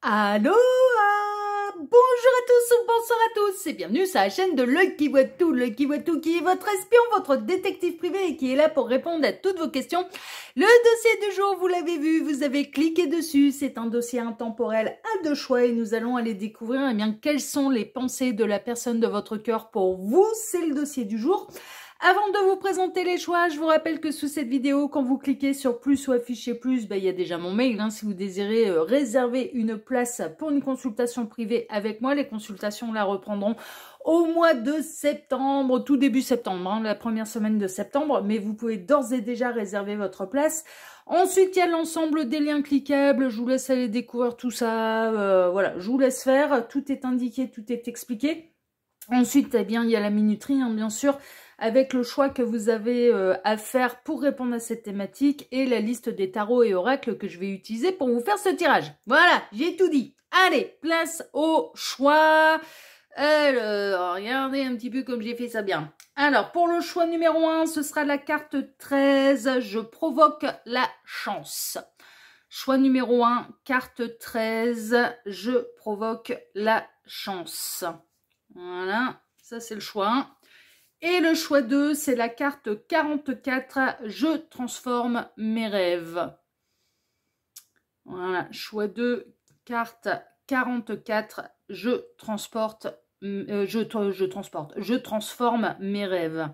Allô, bonjour à tous ou bonsoir à tous et bienvenue sur la chaîne de Lucky Voit Tout. Lucky Voit Tout qui est votre espion, votre détective privé et qui est là pour répondre à toutes vos questions. Le dossier du jour, vous l'avez vu, vous avez cliqué dessus. C'est un dossier intemporel à deux choix et nous allons aller découvrir quelles sont les pensées de la personne de votre cœur pour vous. C'est le dossier du jour. Avant de vous présenter les choix, je vous rappelle que sous cette vidéo, quand vous cliquez sur plus ou afficher plus, il y a déjà mon mail. Si vous désirez réserver une place pour une consultation privée avec moi, les consultations la reprendront au mois de septembre, tout début septembre, la première semaine de septembre, mais vous pouvez d'ores et déjà réserver votre place. Ensuite, il y a l'ensemble des liens cliquables, je vous laisse aller découvrir tout ça, voilà, je vous laisse faire, tout est indiqué, tout est expliqué. Ensuite, il y a la minuterie, bien sûr, avec le choix que vous avez à faire pour répondre à cette thématique et la liste des tarots et oracles que je vais utiliser pour vous faire ce tirage. Voilà, j'ai tout dit. Allez, place au choix. Alors, regardez un petit peu comme j'ai fait ça bien. Alors, pour le choix numéro 1, ce sera la carte 13. Je provoque la chance. Choix numéro 1, carte 13. Je provoque la chance. Voilà, ça c'est le choix 1. Et le choix 2, c'est la carte 44. Je transforme mes rêves. Voilà, choix 2, carte 44. Je transforme mes rêves.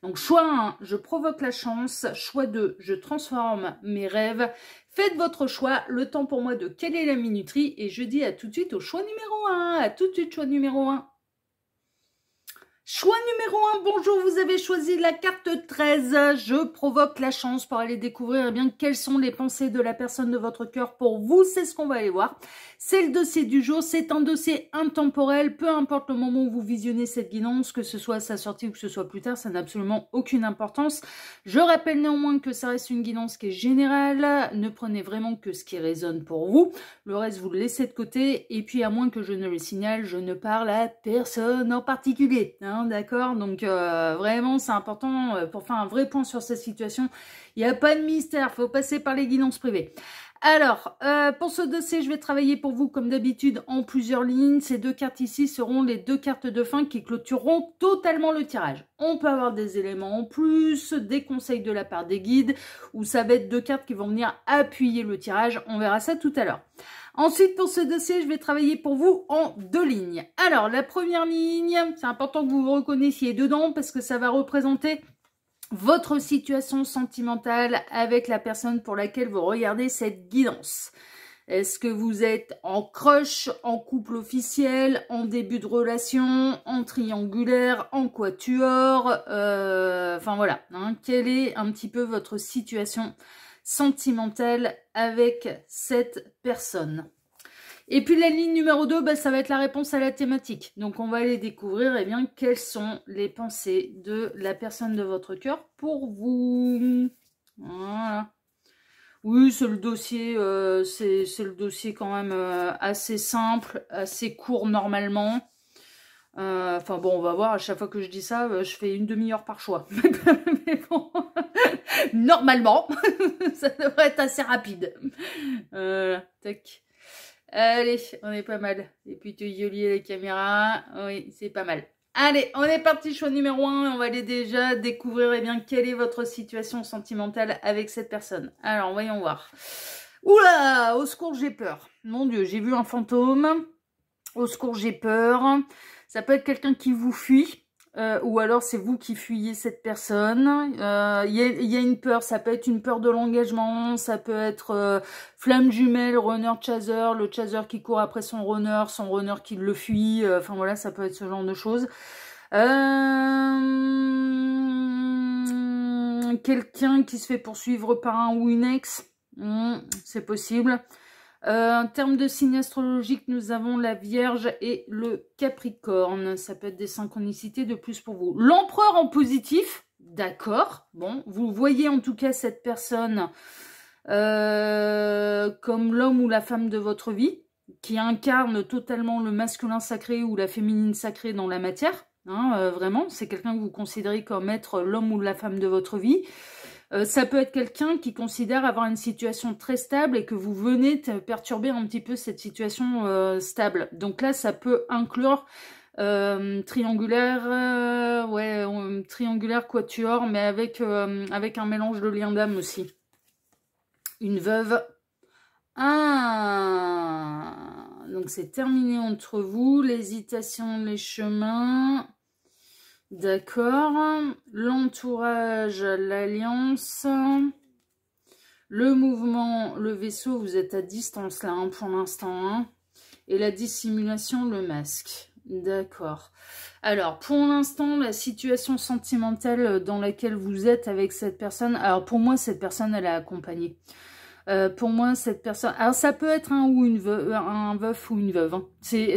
Donc, choix 1, je provoque la chance. Choix 2, je transforme mes rêves. Faites votre choix. Le temps pour moi de caler la minuterie. Et je dis à tout de suite au choix numéro 1. À tout de suite, choix numéro 1. Choix numéro 1, bonjour, vous avez choisi la carte 13. Je provoque la chance pour aller découvrir quelles sont les pensées de la personne de votre cœur pour vous. C'est ce qu'on va aller voir. C'est le dossier du jour. C'est un dossier intemporel. Peu importe le moment où vous visionnez cette guidance, que ce soit à sa sortie ou que ce soit plus tard, ça n'a absolument aucune importance. Je rappelle néanmoins que ça reste une guidance qui est générale. Ne prenez vraiment que ce qui résonne pour vous. Le reste, vous le laissez de côté. Et puis, à moins que je ne le signale, je ne parle à personne en particulier. D'accord, donc vraiment c'est important pour faire un vrai point sur cette situation. Il n'y a pas de mystère, faut passer par les guidances privées. Alors, pour ce dossier, je vais travailler pour vous comme d'habitude en plusieurs lignes. Ces deux cartes ici seront les deux cartes de fin qui clôtureront totalement le tirage. On peut avoir des éléments en plus, des conseils de la part des guides, ou ça va être deux cartes qui vont venir appuyer le tirage. On verra ça tout à l'heure. Ensuite, pour ce dossier, je vais travailler pour vous en deux lignes. Alors, la première ligne, c'est important que vous vous reconnaissiez dedans parce que ça va représenter votre situation sentimentale avec la personne pour laquelle vous regardez cette guidance. Est-ce que vous êtes en crush, en couple officiel, en début de relation, en triangulaire, en quatuor, enfin voilà, quelle est un petit peu votre situation sentimentale avec cette personne. Et puis la ligne numéro 2, ça va être la réponse à la thématique. Donc on va aller découvrir quelles sont les pensées de la personne de votre cœur pour vous. Voilà. Oui, c'est le dossier, c'est le dossier quand même assez simple, assez court normalement. Enfin bon, on va voir, à chaque fois que je dis ça, je fais une demi-heure par choix. Mais bon, normalement, ça devrait être assez rapide. Tac. Allez, on est pas mal. Et puis tu joli la caméra. Oui, c'est pas mal. Allez, on est parti, choix numéro 1. On va aller déjà découvrir quelle est votre situation sentimentale avec cette personne. Alors, voyons voir. Oula, au secours, j'ai peur. Mon Dieu, j'ai vu un fantôme. Au secours, j'ai peur. Ça peut être quelqu'un qui vous fuit. Ou alors c'est vous qui fuyez cette personne. Il y a une peur, ça peut être une peur de l'engagement, ça peut être flamme jumelle, runner chaser, le chaser qui court après son runner qui le fuit, enfin voilà, ça peut être ce genre de choses. Quelqu'un qui se fait poursuivre par un ou une ex, c'est possible. En termes de signe astrologique, nous avons la Vierge et le Capricorne. Ça peut être des synchronicités de plus pour vous. L'Empereur en positif, d'accord. Bon, vous voyez en tout cas cette personne comme l'homme ou la femme de votre vie, qui incarne totalement le masculin sacré ou la féminine sacrée dans la matière. Vraiment, c'est quelqu'un que vous considérez comme être l'homme ou la femme de votre vie. Ça peut être quelqu'un qui considère avoir une situation très stable et que vous venez de perturber un petit peu cette situation stable. Donc là, ça peut inclure triangulaire, triangulaire quatuor, mais avec un mélange de lien d'âme aussi. Une veuve. Ah, donc c'est terminé entre vous, l'hésitation, les chemins. D'accord. L'entourage, l'alliance. Le mouvement, le vaisseau, vous êtes à distance là hein, pour l'instant. Hein. Et la dissimulation, le masque. D'accord. Alors, pour l'instant, la situation sentimentale dans laquelle vous êtes avec cette personne... Alors, pour moi, cette personne, elle est accompagnée. Pour moi, cette personne... Alors, ça peut être un veuf ou une veuve. Hein.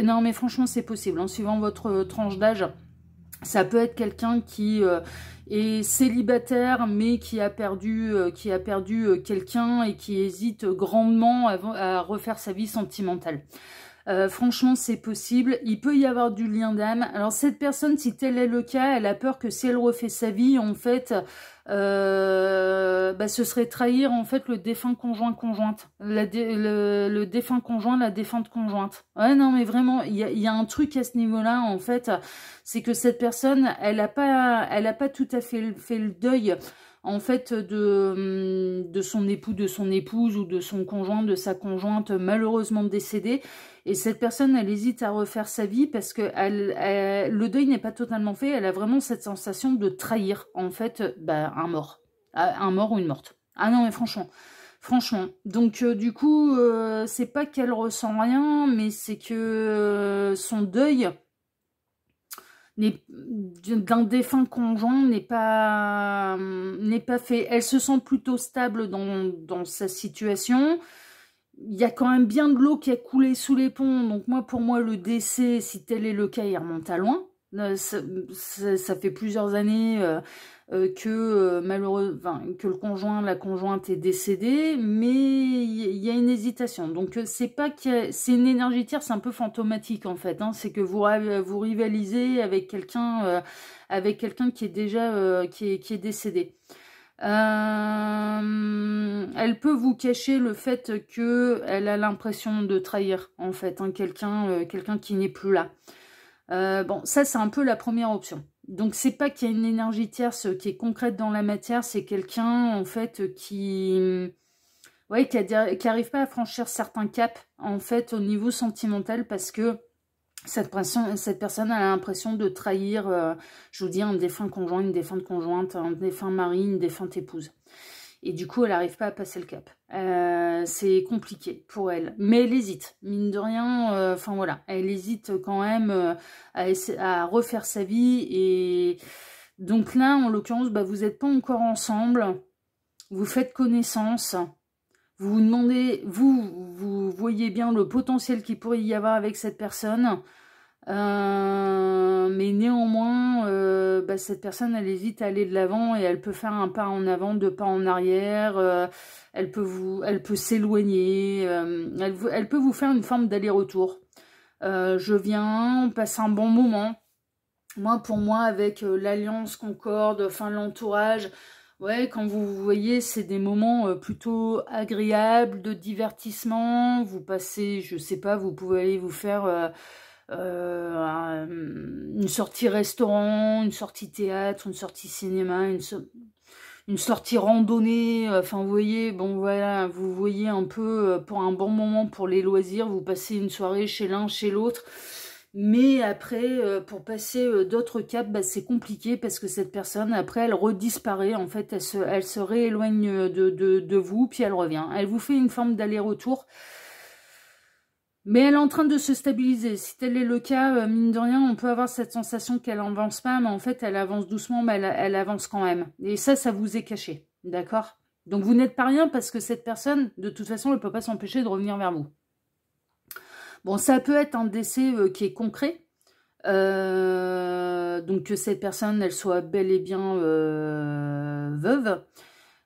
Non, mais franchement, c'est possible. Hein, suivant votre tranche d'âge, ça peut être quelqu'un qui est célibataire, mais qui a perdu quelqu'un et qui hésite grandement à refaire sa vie sentimentale. Franchement, c'est possible. Il peut y avoir du lien d'âme. Alors, cette personne, si tel est le cas, elle a peur que si elle refait sa vie, en fait, ce serait trahir, en fait, le défunt conjointe. Le défunt conjoint, la défunte conjointe. Ouais, non, mais vraiment, il y a un truc à ce niveau-là, en fait. C'est que cette personne, elle a pas tout à fait fait le deuil en fait de son époux, de son épouse ou de son conjoint, de sa conjointe malheureusement décédée. Et cette personne, elle hésite à refaire sa vie parce que le deuil n'est pas totalement fait. Elle a vraiment cette sensation de trahir en fait un mort ou une morte. Ah non mais franchement. Donc du coup, c'est pas qu'elle ressent rien, mais c'est que son deuil d'un défunt conjoint n'est pas fait. Elle se sent plutôt stable dans sa situation. Il y a quand même bien de l'eau qui a coulé sous les ponts. Donc pour moi, le décès, si tel est le cas, il remonte à loin. Ça fait plusieurs années que le conjoint, la conjointe est décédée, mais il y a une hésitation. Donc c'est pas que c'est une énergie tierce, c'est un peu fantomatique en fait. Hein. C'est que vous rivalisez avec quelqu'un qui est déjà qui est décédé. Elle peut vous cacher le fait que elle a l'impression de trahir en fait hein, quelqu'un qui n'est plus là. Bon, ça c'est un peu la première option. Donc c'est pas qu'il y a une énergie tierce qui est concrète dans la matière, c'est quelqu'un en fait qui arrive pas à franchir certains caps en fait au niveau sentimental parce que cette personne a l'impression de trahir, je vous dis, un défunt conjoint, une défunte conjointe, un défunt mari, une défunte épouse. Et du coup, elle n'arrive pas à passer le cap. C'est compliqué pour elle. Mais elle hésite, mine de rien. Enfin voilà, elle hésite quand même à refaire sa vie. Et donc là, en l'occurrence, vous n'êtes pas encore ensemble. Vous faites connaissance. Vous vous demandez, vous voyez bien le potentiel qu'il pourrait y avoir avec cette personne. Mais néanmoins, cette personne, elle hésite à aller de l'avant et elle peut faire un pas en avant, deux pas en arrière. Elle peut s'éloigner. Elle peut vous faire une forme d'aller-retour. Je viens, on passe un bon moment. Pour moi, avec l'Alliance, Concorde, enfin l'entourage... Ouais, quand vous voyez, c'est des moments plutôt agréables, de divertissement. Vous passez, je sais pas, vous pouvez aller vous faire une sortie restaurant, une sortie théâtre, une sortie cinéma, une sortie randonnée. Enfin, vous voyez, bon voilà, vous voyez un peu pour un bon moment pour les loisirs. Vous passez une soirée chez l'un, chez l'autre. Mais après, pour passer d'autres caps, c'est compliqué parce que cette personne, après, elle redisparaît. En fait, elle se rééloigne de vous, puis elle revient. Elle vous fait une forme d'aller-retour. Mais elle est en train de se stabiliser. Si tel est le cas, mine de rien, on peut avoir cette sensation qu'elle n'avance pas, mais en fait, elle avance doucement, mais elle avance quand même. Et ça vous est caché. D'accord? Donc, vous n'êtes pas rien parce que cette personne, de toute façon, elle ne peut pas s'empêcher de revenir vers vous. Bon, ça peut être un décès qui est concret. Donc que cette personne, elle soit bel et bien veuve.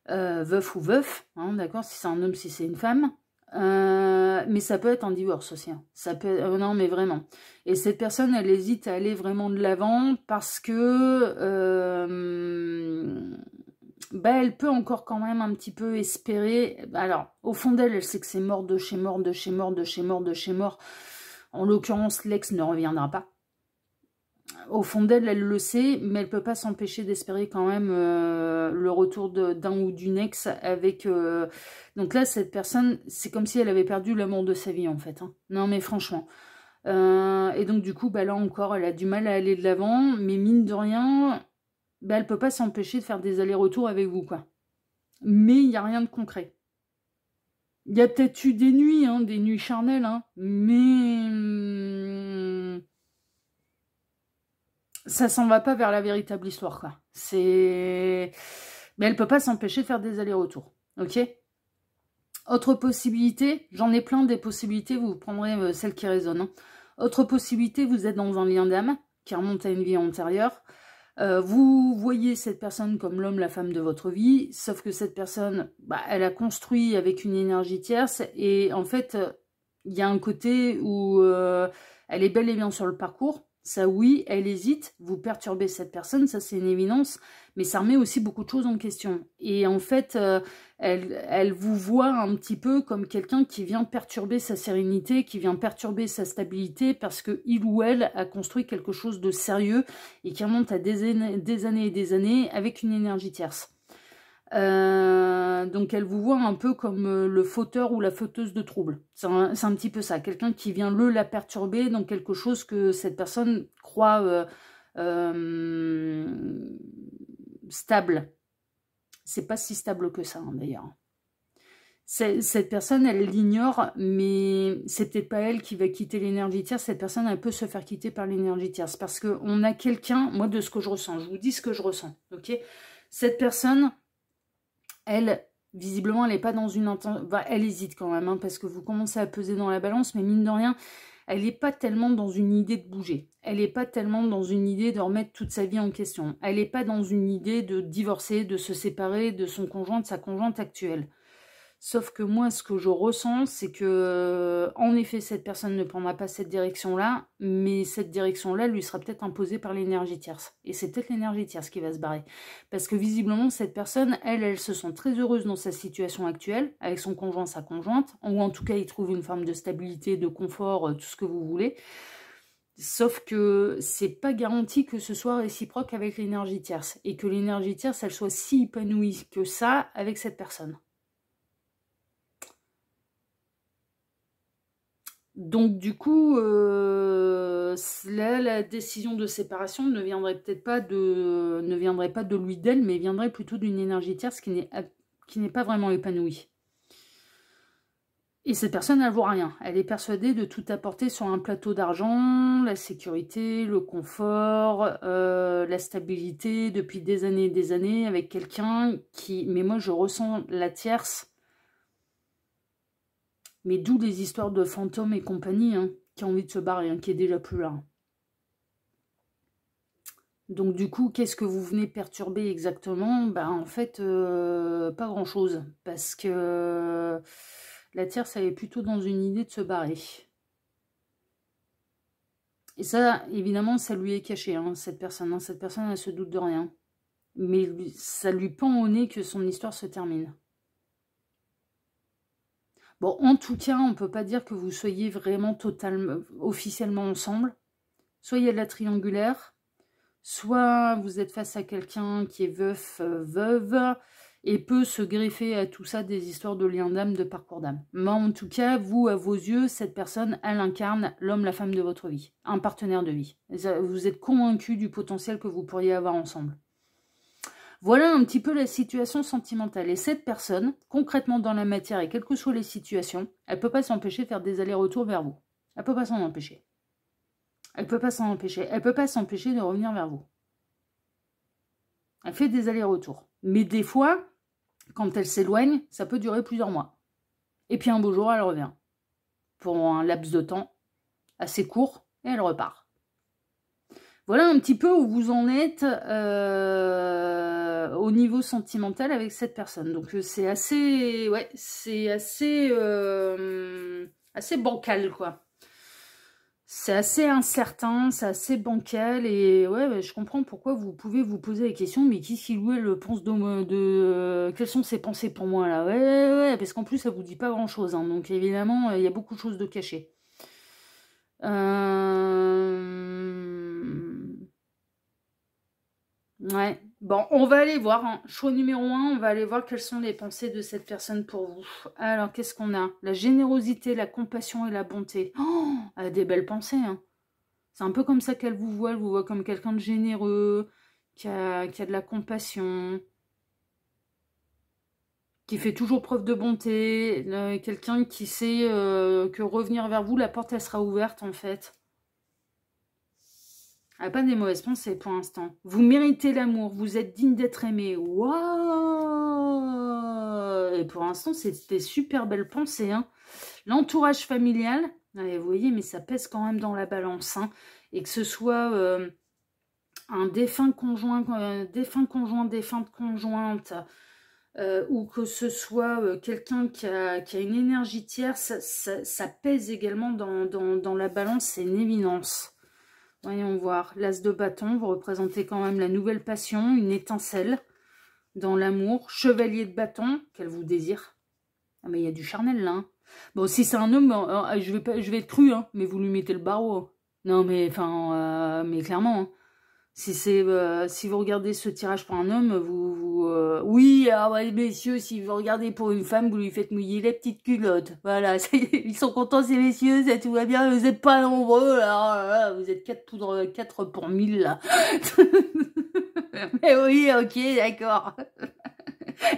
Veuf ou veuf, hein, d'accord, si c'est un homme, si c'est une femme. Mais ça peut être un divorce aussi. Hein. Ça peut, non, mais vraiment. Et cette personne, elle hésite à aller vraiment de l'avant parce que bah, elle peut encore quand même un petit peu espérer. Alors, au fond d'elle, elle sait que c'est mort de chez mort, de chez mort, de chez mort, de chez mort. En l'occurrence, l'ex ne reviendra pas. Au fond d'elle, elle le sait, mais elle peut pas s'empêcher d'espérer quand même le retour d'un ou d'une ex avec... Donc là, cette personne, c'est comme si elle avait perdu l'amour de sa vie, en fait. Hein. Non, mais franchement. Et donc, du coup, bah, là encore, elle a du mal à aller de l'avant, mais mine de rien, bah, elle peut pas s'empêcher de faire des allers-retours avec vous, quoi. Mais il n'y a rien de concret. Il y a peut-être eu des nuits charnelles, hein, mais... ça s'en va pas vers la véritable histoire, quoi. Mais elle peut pas s'empêcher de faire des allers-retours, ok? Autre possibilité, j'en ai plein des possibilités, vous prendrez celle qui résonne. Hein. Autre possibilité, vous êtes dans un lien d'âme qui remonte à une vie antérieure. Vous voyez cette personne comme l'homme, la femme de votre vie, sauf que cette personne, bah, elle a construit avec une énergie tierce, et en fait, il y a un côté où elle est bel et bien sur le parcours. Ça, oui, elle hésite, vous perturbez cette personne, ça c'est une évidence, mais ça remet aussi beaucoup de choses en question. Et en fait, elle vous voit un petit peu comme quelqu'un qui vient perturber sa sérénité, qui vient perturber sa stabilité, parce que il ou elle a construit quelque chose de sérieux et qui remonte à des années et des années avec une énergie tierce. Donc elle vous voit un peu comme le fauteur ou la fauteuse de troubles. C'est un petit peu ça, quelqu'un qui vient la perturber dans quelque chose que cette personne croit stable. C'est pas si stable que ça, hein, d'ailleurs. Cette personne, elle l'ignore, mais c'est peut-être pas elle qui va quitter l'énergie tierce. Cette personne, elle peut se faire quitter par l'énergie tierce. Parce qu'on a quelqu'un, moi, de ce que je ressens, je vous dis ce que je ressens, ok? Cette personne, elle, visiblement, elle n'est pas dans une intention... Bah, elle hésite quand même, hein, parce que vous commencez à peser dans la balance, mais mine de rien, elle n'est pas tellement dans une idée de bouger. Elle n'est pas tellement dans une idée de remettre toute sa vie en question. Elle n'est pas dans une idée de divorcer, de se séparer de son conjoint, de sa conjointe actuelle. Sauf que moi, ce que je ressens, c'est que, en effet, cette personne ne prendra pas cette direction-là, mais cette direction-là lui sera peut-être imposée par l'énergie tierce. Et c'est peut-être l'énergie tierce qui va se barrer. Parce que visiblement, cette personne, elle se sent très heureuse dans sa situation actuelle, avec son conjoint, sa conjointe, ou en tout cas, il trouve une forme de stabilité, de confort, tout ce que vous voulez. Sauf que c'est pas garanti que ce soit réciproque avec l'énergie tierce, et que l'énergie tierce, elle soit si épanouie que ça avec cette personne. Donc du coup, là, la décision de séparation ne viendrait peut-être pas de lui d'elle, mais viendrait plutôt d'une énergie tierce qui n'est pas vraiment épanouie. Et cette personne, elle ne voit rien. Elle est persuadée de tout apporter sur un plateau d'argent, la sécurité, le confort, la stabilité, depuis des années et des années, avec quelqu'un qui... Mais moi, je ressens la tierce... Mais d'où les histoires de fantômes et compagnie, hein, qui ont envie de se barrer, hein, qui est déjà plus là. Donc du coup, qu'est-ce que vous venez perturber exactement? Ben, en fait, pas grand-chose. Parce que la tierce, elle est plutôt dans une idée de se barrer. Et ça, évidemment, ça lui est caché, hein, cette personne. Hein. Cette personne, elle se doute de rien. Mais ça lui pend au nez que son histoire se termine. Bon, en tout cas, on ne peut pas dire que vous soyez vraiment totalement, officiellement ensemble. Soit il y a de la triangulaire, soit vous êtes face à quelqu'un qui est veuf, veuve, et peut se greffer à tout ça des histoires de liens d'âme, de parcours d'âme. Mais en tout cas, vous, à vos yeux, cette personne, elle incarne l'homme, la femme de votre vie, un partenaire de vie. Vous êtes convaincu du potentiel que vous pourriez avoir ensemble. Voilà un petit peu la situation sentimentale. Et cette personne, concrètement dans la matière, et quelles que soient les situations, elle ne peut pas s'empêcher de faire des allers-retours vers vous. Elle ne peut pas s'en empêcher. Elle ne peut pas s'en empêcher. Elle ne peut pas s'empêcher de revenir vers vous. Elle fait des allers-retours. Mais des fois, quand elle s'éloigne, ça peut durer plusieurs mois. Et puis un beau jour, elle revient. Pour un laps de temps assez court, et elle repart. Voilà un petit peu où vous en êtes au niveau sentimental avec cette personne. Donc c'est assez, ouais, c'est assez bancal, quoi. C'est assez incertain, c'est assez bancal, et ouais, je comprends pourquoi vous pouvez vous poser la question, mais qui s'il ou elle pense quelles sont ses pensées pour moi, là? Ouais, parce qu'en plus, ça vous dit pas grand-chose, hein, donc évidemment, il y a beaucoup de choses de cachées. Ouais, bon, on va aller voir, hein. Choix numéro 1, on va aller voir quelles sont les pensées de cette personne pour vous. Alors, qu'est-ce qu'on a? La générosité, la compassion et la bonté. Oh, elle a des belles pensées, hein. C'est un peu comme ça qu'elle vous voit comme quelqu'un de généreux, qui a de la compassion, qui fait toujours preuve de bonté, quelqu'un qui sait que revenir vers vous, la porte, elle sera ouverte, en fait. Elle n'a pas des mauvaises pensées pour l'instant. Vous méritez l'amour, vous êtes digne d'être aimé. Waouh! Et pour l'instant, c'est des super belles pensées, hein. L'entourage familial, allez, vous voyez, mais ça pèse quand même dans la balance, hein. Et que ce soit un défunt conjoint, défunte conjointe, ou que ce soit quelqu'un qui a une énergie tierce, ça pèse également dans la balance, c'est une évidence. Voyons voir, l'as de bâton, vous représentez quand même la nouvelle passion, une étincelle dans l'amour. Chevalier de bâton, qu'elle vous désire. Ah mais il y a du charnel là, hein. Bon, si c'est un homme, je vais être cru, hein, mais vous lui mettez le barreau. Non mais, enfin, mais clairement, hein. Si vous regardez ce tirage pour un homme, oui, ah ouais, messieurs, si vous regardez pour une femme, vous lui faites mouiller les petites culottes. Voilà, ils sont contents ces messieurs, ça tout va bien, vous n'êtes pas nombreux, là, vous êtes 4 pour 1000, là. Mais oui, ok, d'accord.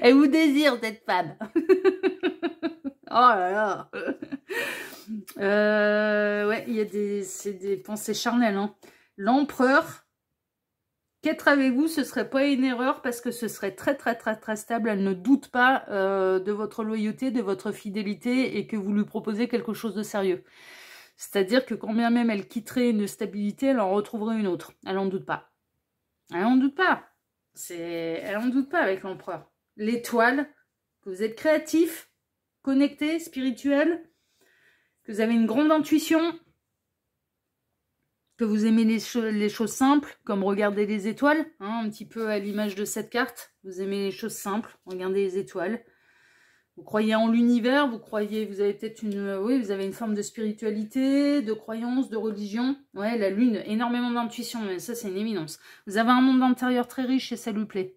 Elle vous désire, cette femme. Oh là là. Ouais, c'est des pensées charnelles, hein. L'empereur. Qu'être avec vous, ce serait pas une erreur parce que ce serait très très très très stable. Elle ne doute pas de votre loyauté, de votre fidélité et que vous lui proposez quelque chose de sérieux. C'est-à-dire que quand bien même elle quitterait une stabilité, elle en retrouverait une autre. Elle en doute pas. Elle en doute pas. Elle en doute pas avec l'empereur. L'étoile, que vous êtes créatif, connecté, spirituel, que vous avez une grande intuition, que vous aimez les choses simples, comme regarder les étoiles, hein, un petit peu à l'image de cette carte. Vous aimez les choses simples, regardez les étoiles. Vous croyez en l'univers, vous avez peut-être vous avez une forme de spiritualité, de croyance, de religion. Ouais, la lune, énormément d'intuition, mais ça c'est une évidence. Vous avez un monde intérieur très riche et ça lui plaît.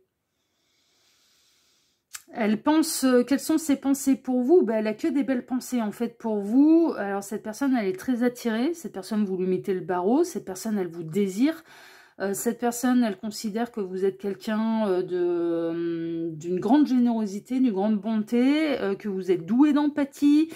Elle pense, quelles sont ses pensées pour vous? Ben, elle a que des belles pensées en fait pour vous. Alors cette personne, elle est très attirée. Cette personne, vous lui mettez le barreau. Cette personne, elle vous désire. Cette personne, elle considère que vous êtes quelqu'un d'une grande générosité, d'une grande bonté, que vous êtes doué d'empathie,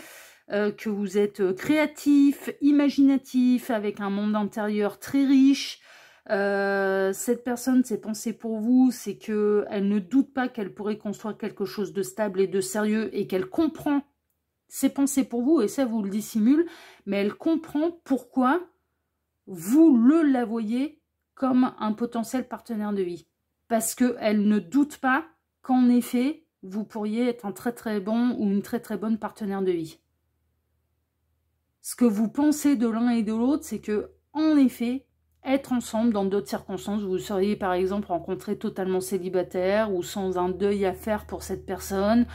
que vous êtes créatif, imaginatif, avec un monde intérieur très riche. Cette personne, ses pensées pour vous, c'est que elle ne doute pas qu'elle pourrait construire quelque chose de stable et de sérieux et qu'elle comprend ses pensées pour vous, et ça vous le dissimule, mais elle comprend pourquoi vous la voyez comme un potentiel partenaire de vie. Parce qu'elle ne doute pas qu'en effet, vous pourriez être un très très bon ou une très très bonne partenaire de vie. Ce que vous pensez de l'un et de l'autre, c'est que, en effet, être ensemble dans d'autres circonstances, vous seriez par exemple rencontré totalement célibataire ou sans un deuil à faire pour cette personne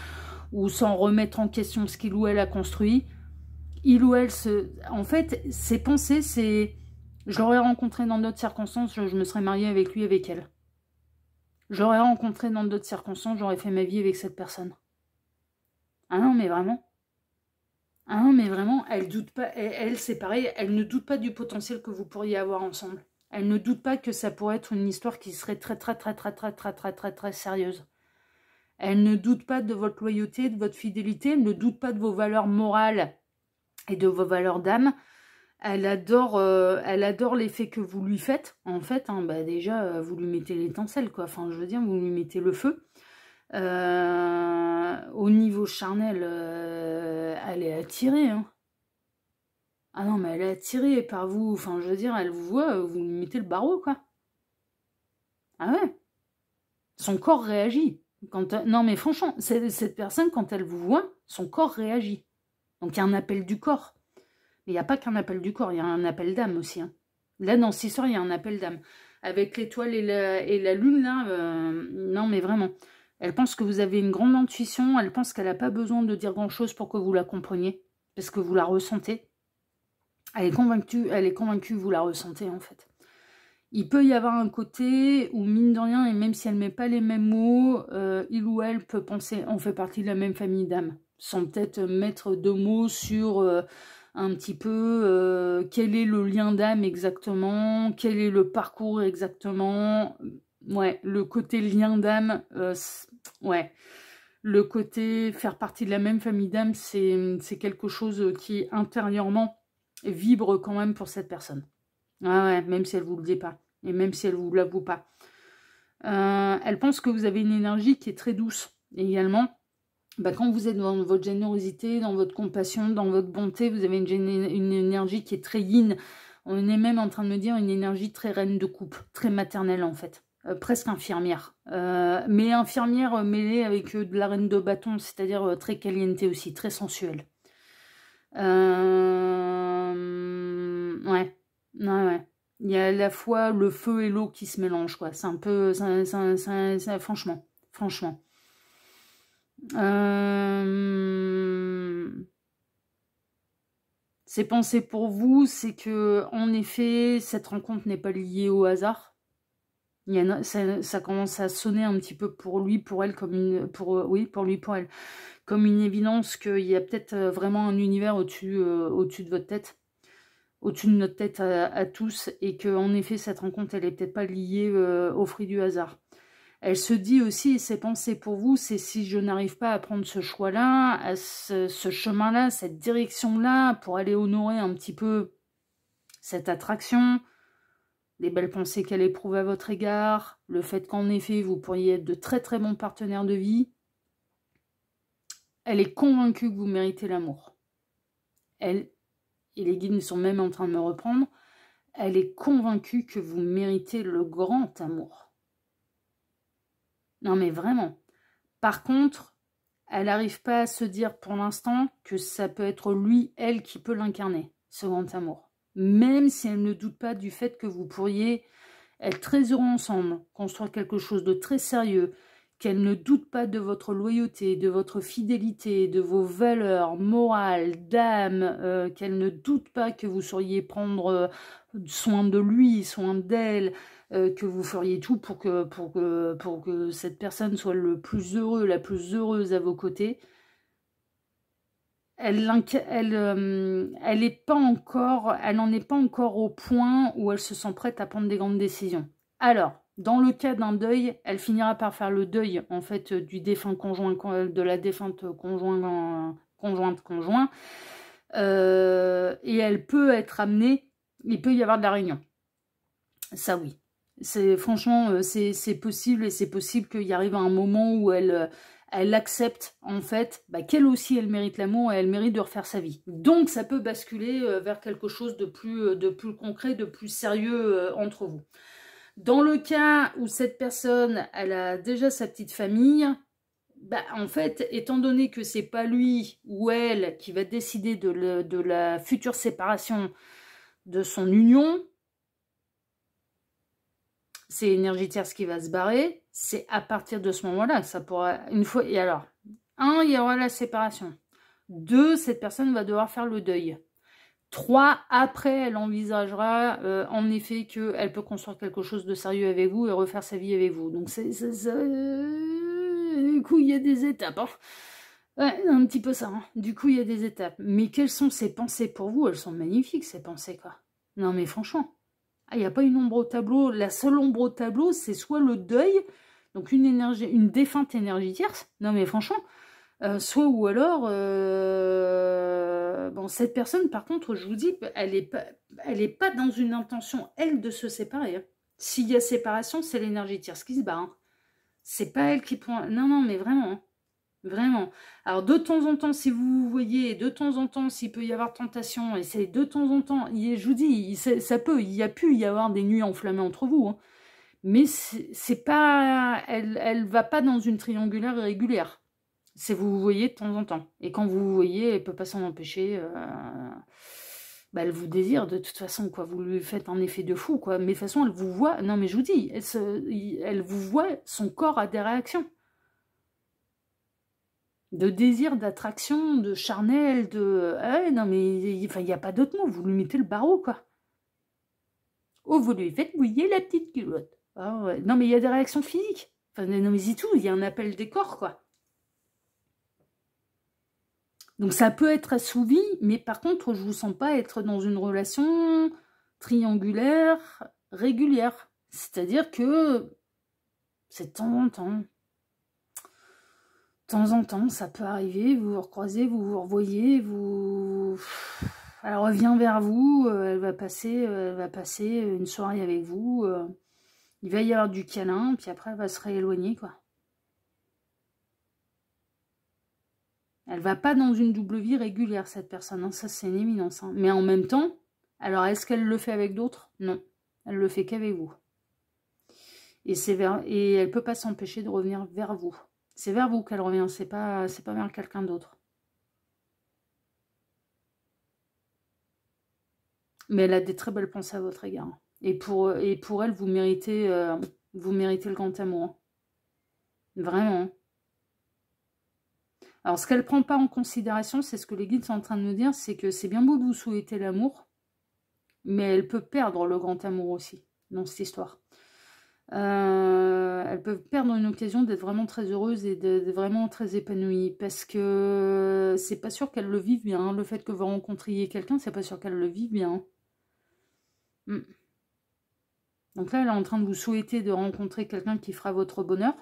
ou sans remettre en question ce qu'il ou elle a construit. Il ou elle en fait, ses pensées, c'est je l'aurais rencontré dans d'autres circonstances, je me serais mariée avec lui, avec elle. Je l'aurais rencontré dans d'autres circonstances, j'aurais fait ma vie avec cette personne. Ah non, mais vraiment. Ah non, mais vraiment, elle doute pas, elle c'est pareil, elle ne doute pas du potentiel que vous pourriez avoir ensemble. Elle ne doute pas que ça pourrait être une histoire qui serait très très très très très très très très très sérieuse. Elle ne doute pas de votre loyauté, de votre fidélité, elle ne doute pas de vos valeurs morales et de vos valeurs d'âme. Elle adore l'effet que vous lui faites. En fait, hein, bah déjà, vous lui mettez l'étincelle, quoi. Enfin, je veux dire, vous lui mettez le feu. Au niveau charnel, elle est attirée, hein. Ah non, mais elle est attirée par vous. Enfin, je veux dire, elle vous voit, vous lui mettez le barreau, quoi. Ah ouais. Son corps réagit. Non, mais franchement, cette personne, quand elle vous voit, son corps réagit. Donc, il y a un appel du corps. Il n'y a pas qu'un appel du corps, il y a un appel d'âme aussi. Hein. Là, dans cette histoire, il y a un appel d'âme. Avec l'étoile et la lune, là, non, mais vraiment. Elle pense que vous avez une grande intuition, elle pense qu'elle n'a pas besoin de dire grand-chose pour que vous la compreniez, parce que vous la ressentez. Elle est convaincue que vous la ressentez, en fait. Il peut y avoir un côté où, mine de rien, et même si elle ne met pas les mêmes mots, il ou elle peut penser, on fait partie de la même famille d'âmes, sans peut-être mettre de mots sur un petit peu quel est le lien d'âme exactement, quel est le parcours exactement. Ouais, le côté lien d'âme, ouais. Le côté faire partie de la même famille d'âme, c'est quelque chose qui, intérieurement, vibre quand même pour cette personne. Ah ouais, même si elle ne vous le dit pas. Et même si elle ne vous l'avoue pas. Elle pense que vous avez une énergie qui est très douce. Et également, bah, quand vous êtes dans votre générosité, dans votre compassion, dans votre bonté, vous avez une énergie qui est très yin. On est même en train de me dire une énergie très reine de coupe, très maternelle en fait. Presque infirmière. Mais infirmière mêlée avec de la reine de bâton, c'est-à-dire très caliente aussi, très sensuelle. Ouais. Ouais. Il y a à la fois le feu et l'eau qui se mélangent, quoi. C'est un peu... franchement. Franchement. Ses pensées pour vous, c'est que, en effet, cette rencontre n'est pas liée au hasard. Ça commence à sonner un petit peu pour lui, pour elle, comme une... oui, pour lui, pour elle. Comme une évidence qu'il y a peut-être vraiment un univers au-dessus de votre tête. Au-dessus de notre tête à tous, et que en effet cette rencontre elle est peut-être pas liée au fruit du hasard. Elle se dit aussi, et ses pensées pour vous, c'est si je n'arrive pas à prendre ce choix-là, à ce chemin-là, cette direction-là, pour aller honorer un petit peu cette attraction, les belles pensées qu'elle éprouve à votre égard, le fait qu'en effet vous pourriez être de très très bons partenaires de vie, elle est convaincue que vous méritez l'amour. Elle, et les guides sont même en train de me reprendre, elle est convaincue que vous méritez le grand amour. Non mais vraiment. Par contre, elle n'arrive pas à se dire pour l'instant que ça peut être lui, elle, qui peut l'incarner, ce grand amour. Même si elle ne doute pas du fait que vous pourriez être très heureux ensemble, construire quelque chose de très sérieux, qu'elle ne doute pas de votre loyauté, de votre fidélité, de vos valeurs morales, d'âme, qu'elle ne doute pas que vous sauriez prendre soin de lui, soin d'elle, que vous feriez tout pour que cette personne soit le plus heureux, la plus heureuse à vos côtés. Elle n'en est pas encore au point où elle se sent prête à prendre des grandes décisions. Alors, dans le cas d'un deuil, elle finira par faire le deuil en fait du défunt conjoint, de la défunte conjointe. Et elle peut être amenée, il peut y avoir de la réunion. Ça oui. Franchement, c'est possible, et c'est possible qu'il y arrive à un moment où elle accepte en fait qu'elle aussi elle mérite l'amour et elle mérite de refaire sa vie. Donc ça peut basculer vers quelque chose de plus concret, de plus sérieux entre vous. Dans le cas où cette personne elle a déjà sa petite famille, en fait, étant donné que c'est pas lui ou elle qui va décider de la future séparation de son union, c'est l'énergie tierce qui va se barrer. C'est à partir de ce moment-là que ça pourra... Une fois... Et alors, 1, il y aura la séparation. 2, cette personne va devoir faire le deuil. 3, après, elle envisagera en effet qu'elle peut construire quelque chose de sérieux avec vous et refaire sa vie avec vous. Donc, du coup, il y a des étapes. Hein. Ouais, un petit peu ça. Hein. Du coup, il y a des étapes. Mais quelles sont ces pensées pour vous? Elles sont magnifiques, ces pensées, quoi. Non, mais franchement... il n'y a pas une ombre au tableau. La seule ombre au tableau, c'est soit le deuil, donc une défunte énergie tierce. Non mais franchement, soit ou alors, cette personne, par contre, je vous dis, elle est pas dans une intention, elle, de se séparer. Hein. S'il y a séparation, c'est l'énergie tierce qui se bat. Hein. C'est pas elle qui prend... Non, mais vraiment. Hein. Vraiment. Alors, de temps en temps, si vous voyez, de temps en temps, s'il peut y avoir tentation, et c'est de temps en temps, je vous dis, ça peut, il y a pu y avoir des nuits enflammées entre vous, hein. Mais c'est pas, elle va pas dans une triangulaire irrégulière. C'est vous voyez de temps en temps. Et quand vous voyez, elle peut pas s'en empêcher. bah, elle vous désire de toute façon, quoi. Vous lui faites un effet de fou, quoi. Mais de toute façon, elle vous voit. Non, mais je vous dis, elle vous voit, son corps a des réactions. De désir, d'attraction, de charnel, de... Ah ouais, non, mais enfin, il n'y a pas d'autre mot. Vous lui mettez le barreau, quoi. Oh, vous lui faites bouillir la petite culotte. Ah ouais. Non, mais il y a des réactions physiques. Enfin, non, mais c'est tout. Il y a un appel des corps, quoi. Donc ça peut être assouvi, mais par contre, je ne vous sens pas être dans une relation triangulaire régulière. C'est-à-dire que c'est de temps en temps. De temps en temps, ça peut arriver, vous vous recroisez, vous vous revoyez, elle revient vers vous, elle va passer une soirée avec vous, il va y avoir du câlin, puis après elle va se rééloigner, quoi. Elle va pas dans une double vie régulière, cette personne, hein. Ça c'est une évidence. Hein. Mais en même temps, alors est-ce qu'elle le fait avec d'autres? Non, elle le fait qu'avec vous. Et elle peut pas s'empêcher de revenir vers vous. C'est vers vous qu'elle revient, c'est pas vers quelqu'un d'autre. Mais elle a des très belles pensées à votre égard. Et pour elle, vous méritez le grand amour. Vraiment. Alors, ce qu'elle ne prend pas en considération, c'est ce que les guides sont en train de nous dire, c'est que c'est bien beau de vous souhaiter l'amour, mais elle peut perdre le grand amour aussi, dans cette histoire. Elle peut perdre une occasion d'être vraiment très heureuse et d'être vraiment très épanouie, parce que c'est pas sûr qu'elle le vive bien. Le fait que vous rencontriez quelqu'un, c'est pas sûr qu'elle le vive bien. Donc là, elle est en train de vous souhaiter de rencontrer quelqu'un qui fera votre bonheur.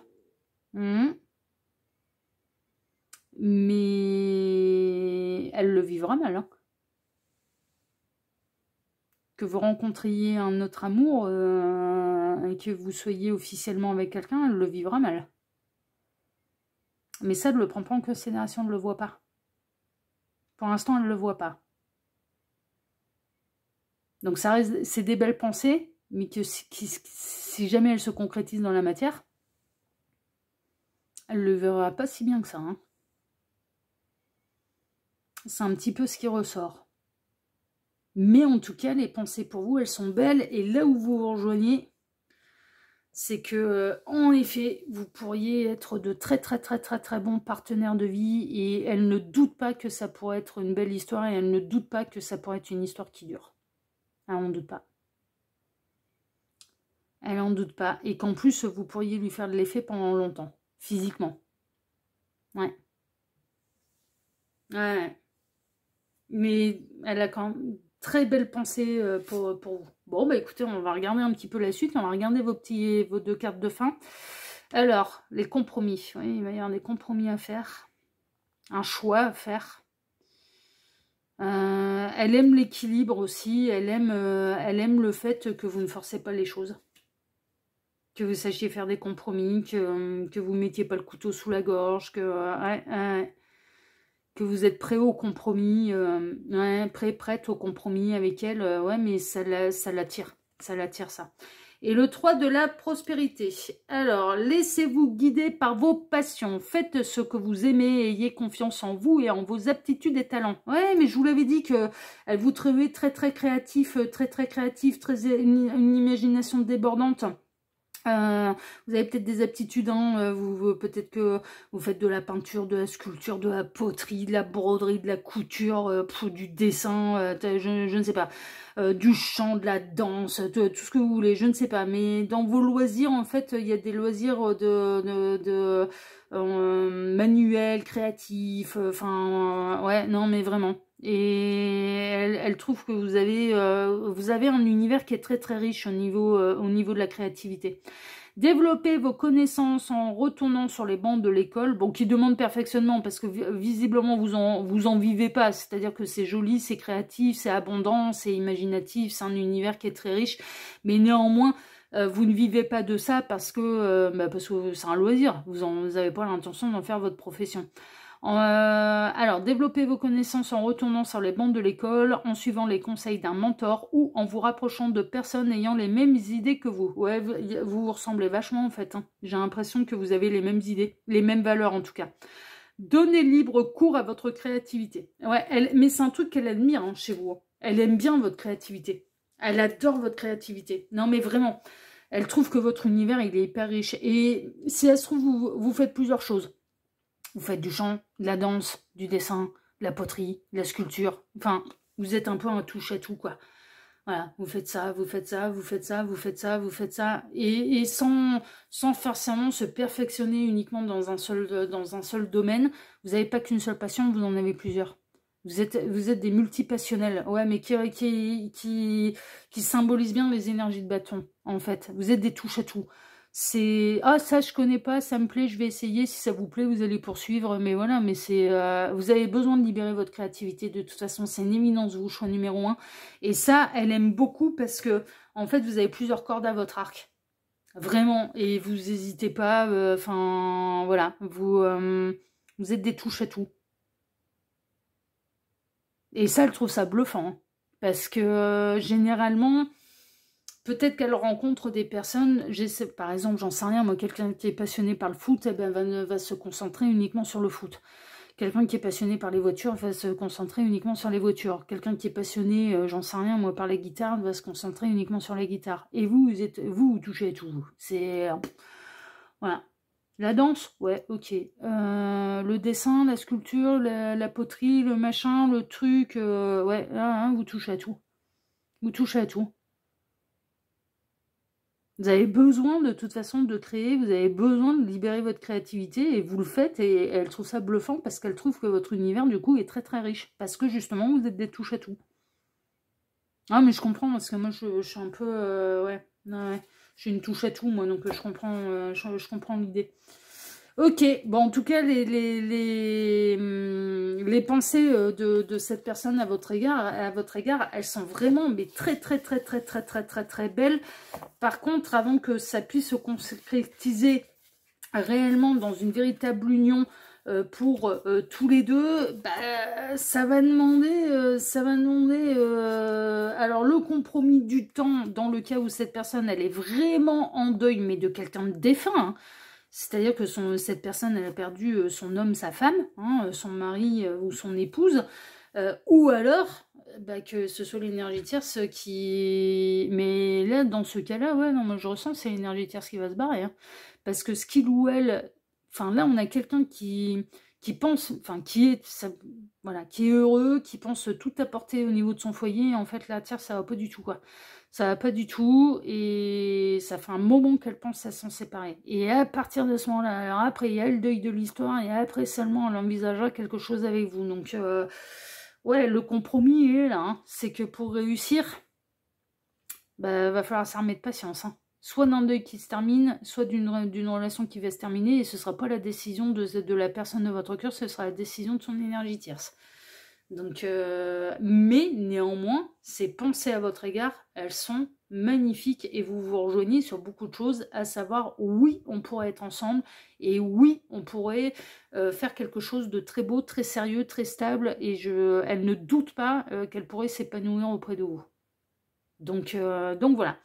Mais elle le vivra mal. Hein. Que vous rencontriez un autre amour et que vous soyez officiellement avec quelqu'un, elle le vivra mal. Mais ça, elle ne le prend pas en considération, elle ne le voit pas. Pour l'instant, elle ne le voit pas. Donc ça reste, c'est des belles pensées, mais que si jamais elles se concrétisent dans la matière, elle ne le verra pas si bien que ça. Hein. C'est un petit peu ce qui ressort. Mais en tout cas, les pensées pour vous, elles sont belles. Et là où vous vous rejoignez, c'est que, en effet, vous pourriez être de très bons partenaires de vie. Et elle ne doute pas que ça pourrait être une belle histoire. Et elle ne doute pas que ça pourrait être une histoire qui dure. Elle n'en doute pas. Elle n'en doute pas. Et qu'en plus, vous pourriez lui faire de l'effet pendant longtemps. Physiquement. Ouais. Ouais. Mais elle a quand même très belle pensée pour vous. Bon, bah écoutez, on va regarder un petit peu la suite. On va regarder vos deux cartes de fin. Alors, les compromis. Oui, il va y avoir des compromis à faire. Un choix à faire. Elle aime l'équilibre aussi. Elle aime le fait que vous ne forcez pas les choses. Que vous sachiez faire des compromis. Que vous ne mettiez pas le couteau sous la gorge. Que vous êtes prêt au compromis, prête au compromis avec elle, ouais, mais ça l'attire, ça. Et le 3 de la prospérité. Alors, laissez-vous guider par vos passions, faites ce que vous aimez, ayez confiance en vous et en vos aptitudes et talents. Ouais, mais je vous l'avais dit que elle vous trouvait très créatif, une imagination débordante. Vous avez peut-être des aptitudes, hein, peut-être que vous faites de la peinture, de la sculpture, de la poterie, de la broderie, de la couture, du dessin, je ne sais pas, du chant, de la danse, tout ce que vous voulez, je ne sais pas. Mais dans vos loisirs, en fait, il y a des loisirs de manuels, créatifs, enfin, ouais, non, mais vraiment. Et elle trouve que vous avez un univers qui est très riche au niveau de la créativité. Développez vos connaissances en retournant sur les bancs de l'école, bon, qui demande perfectionnement parce que visiblement vous en vivez pas, c'est-à-dire que c'est joli, c'est créatif, c'est abondant, c'est imaginatif, c'est un univers qui est très riche, mais néanmoins vous ne vivez pas de ça parce que c'est un loisir, vous n'avez pas l'intention d'en faire votre profession. Alors, développez vos connaissances en retournant sur les bancs de l'école, en suivant les conseils d'un mentor ou en vous rapprochant de personnes ayant les mêmes idées que vous. Ouais, vous ressemblez vachement en fait. Hein. J'ai l'impression que vous avez les mêmes idées, les mêmes valeurs en tout cas. Donnez libre cours à votre créativité. Ouais, mais c'est un truc qu'elle admire hein, chez vous. Elle aime bien votre créativité. Elle adore votre créativité. Non, mais vraiment. Elle trouve que votre univers, il est hyper riche. Et si elle se trouve, vous faites plusieurs choses. Vous faites du chant, de la danse, du dessin, de la poterie, de la sculpture. Enfin, vous êtes un peu un touche à tout, quoi. Voilà, vous faites ça, vous faites ça, vous faites ça, vous faites ça, vous faites ça. Et sans forcément se perfectionner uniquement dans un seul domaine. Vous n'avez pas qu'une seule passion, vous en avez plusieurs. Vous êtes des multipassionnels, ouais, mais qui symbolisent bien les énergies de bâton, en fait. Vous êtes des touches à tout. C'est ah ça je connais pas, ça me plaît, je vais essayer. Si ça vous plaît, vous allez poursuivre. Mais voilà, mais c'est vous avez besoin de libérer votre créativité. De toute façon, c'est une éminence, vous choix numéro 1. Et ça, elle aime beaucoup parce que en fait, vous avez plusieurs cordes à votre arc, vraiment. Et vous n'hésitez pas. Enfin voilà, vous êtes des touches à tout. Et ça, elle trouve ça bluffant. Hein. Parce que généralement, peut-être qu'elle rencontre des personnes, par exemple, j'en sais rien, moi, quelqu'un qui est passionné par le foot, eh ben, va se concentrer uniquement sur le foot. Quelqu'un qui est passionné par les voitures va se concentrer uniquement sur les voitures. Quelqu'un qui est passionné, j'en sais rien, moi, par la guitare, va se concentrer uniquement sur la guitare. Et vous touchez à tout. C'est... voilà. La danse, ouais, ok. Le dessin, la sculpture, la poterie, le machin, le truc, ouais, hein, vous touchez à tout. Vous touchez à tout. Vous avez besoin de toute façon de créer, vous avez besoin de libérer votre créativité et vous le faites et elle trouve ça bluffant parce qu'elle trouve que votre univers du coup est très très riche. Parce que justement vous êtes des touches à tout. Ah mais je comprends parce que moi je suis un peu... ouais, ouais. J'ai une touche à tout moi donc je comprends l'idée. Ok, bon en tout cas les pensées de cette personne à votre égard, elles sont vraiment mais très très très très très très très très belles. Par contre, avant que ça puisse se concrétiser réellement dans une véritable union pour tous les deux, bah, ça va demander alors le compromis du temps dans le cas où cette personne elle est vraiment en deuil mais de quelqu'un de défunt. Hein. C'est-à-dire que cette personne, elle a perdu son homme, sa femme, hein, son mari ou son épouse, ou alors bah, que ce soit l'énergie tierce qui... Mais là, dans ce cas-là, ouais, non, moi je ressens que c'est l'énergie tierce qui va se barrer. Hein, parce que ce qu'il ou elle... Enfin, là, on a quelqu'un qui pense... Enfin, voilà, qui est heureux, qui pense tout apporter au niveau de son foyer. Et en fait, la tierce, ça va pas du tout, quoi. Ça va pas du tout et ça fait un moment qu'elle pense à s'en séparer. Et à partir de ce moment-là, alors après, il y a le deuil de l'histoire et après seulement, elle envisagera quelque chose avec vous. Donc, ouais, le compromis est là. Hein. C'est que pour réussir, bah, va falloir s'armer de patience. Hein. Soit d'un deuil qui se termine, soit d'une relation qui va se terminer et ce ne sera pas la décision de la personne de votre cœur, ce sera la décision de son énergie tierce. Donc, mais néanmoins, ces pensées à votre égard, elles sont magnifiques et vous vous rejoignez sur beaucoup de choses, à savoir oui, on pourrait être ensemble et oui, on pourrait faire quelque chose de très beau, très sérieux, très stable et elle ne doute pas qu'elle pourrait s'épanouir auprès de vous. Donc voilà.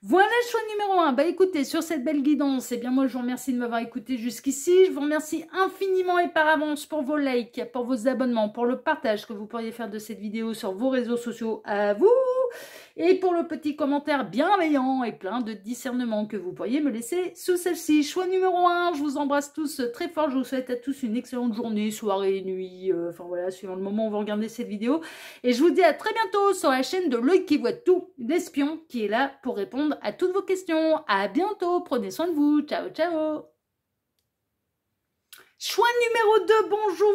Voilà le choix numéro 1. Bah écoutez, sur cette belle guidance, eh bien moi je vous remercie de m'avoir écouté jusqu'ici. Je vous remercie infiniment et par avance pour vos likes, pour vos abonnements, pour le partage que vous pourriez faire de cette vidéo sur vos réseaux sociaux à vous. Et pour le petit commentaire bienveillant et plein de discernement que vous pourriez me laisser sous celle-ci. Choix numéro 1, je vous embrasse tous très fort. Je vous souhaite à tous une excellente journée, soirée, nuit, enfin voilà, suivant le moment où vous regardez cette vidéo. Et je vous dis à très bientôt sur la chaîne de L'Œil qui voit tout, l'espion qui est là pour répondre à toutes vos questions. À bientôt, prenez soin de vous. Ciao, ciao. Choix numéro 2, bonjour,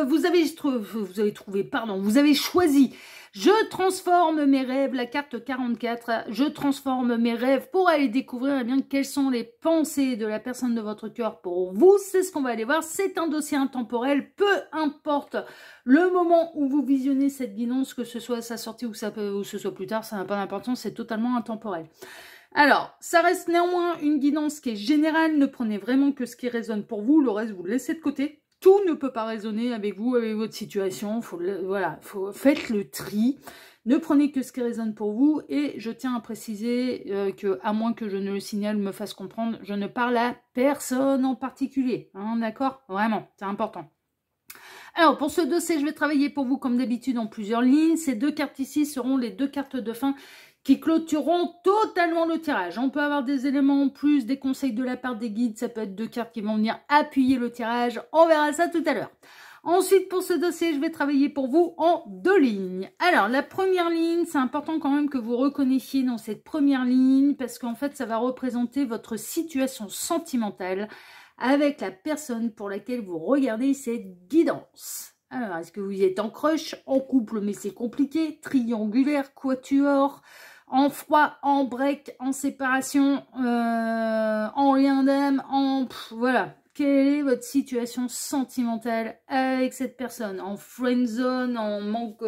vous avez choisi. Je transforme mes rêves, la carte 44, je transforme mes rêves pour aller découvrir eh bien, quelles sont les pensées de la personne de votre cœur pour vous. C'est ce qu'on va aller voir, c'est un dossier intemporel, peu importe le moment où vous visionnez cette guidance, que ce soit à sa sortie ou ce soit plus tard, ça n'a pas d'importance, c'est totalement intemporel. Alors, ça reste néanmoins une guidance qui est générale, ne prenez vraiment que ce qui résonne pour vous, le reste vous le laissez de côté. tout ne peut pas résonner avec vous, avec votre situation. Voilà, faites le tri. Ne prenez que ce qui résonne pour vous. Et je tiens à préciser que, à moins que je ne le signale, me fasse comprendre, je ne parle à personne en particulier. Hein, d'accord? Vraiment, c'est important. Alors, pour ce dossier, je vais travailler pour vous, comme d'habitude, en plusieurs lignes. Ces 2 cartes ici seront les 2 cartes de fin qui clôtureront totalement le tirage. On peut avoir des éléments en plus, des conseils de la part des guides. Ça peut être 2 cartes qui vont venir appuyer le tirage. On verra ça tout à l'heure. Ensuite, pour ce dossier, je vais travailler pour vous en 2 lignes. Alors, la première ligne, c'est important quand même que vous reconnaissiez dans cette première ligne, parce qu'en fait, ça va représenter votre situation sentimentale avec la personne pour laquelle vous regardez cette guidance. Alors, est-ce que vous êtes en crush, en couple, mais c'est compliqué, triangulaire, quatuor, en froid, en break, en séparation, en lien d'âme, voilà. Quelle est votre situation sentimentale avec cette personne? En friendzone, en manque...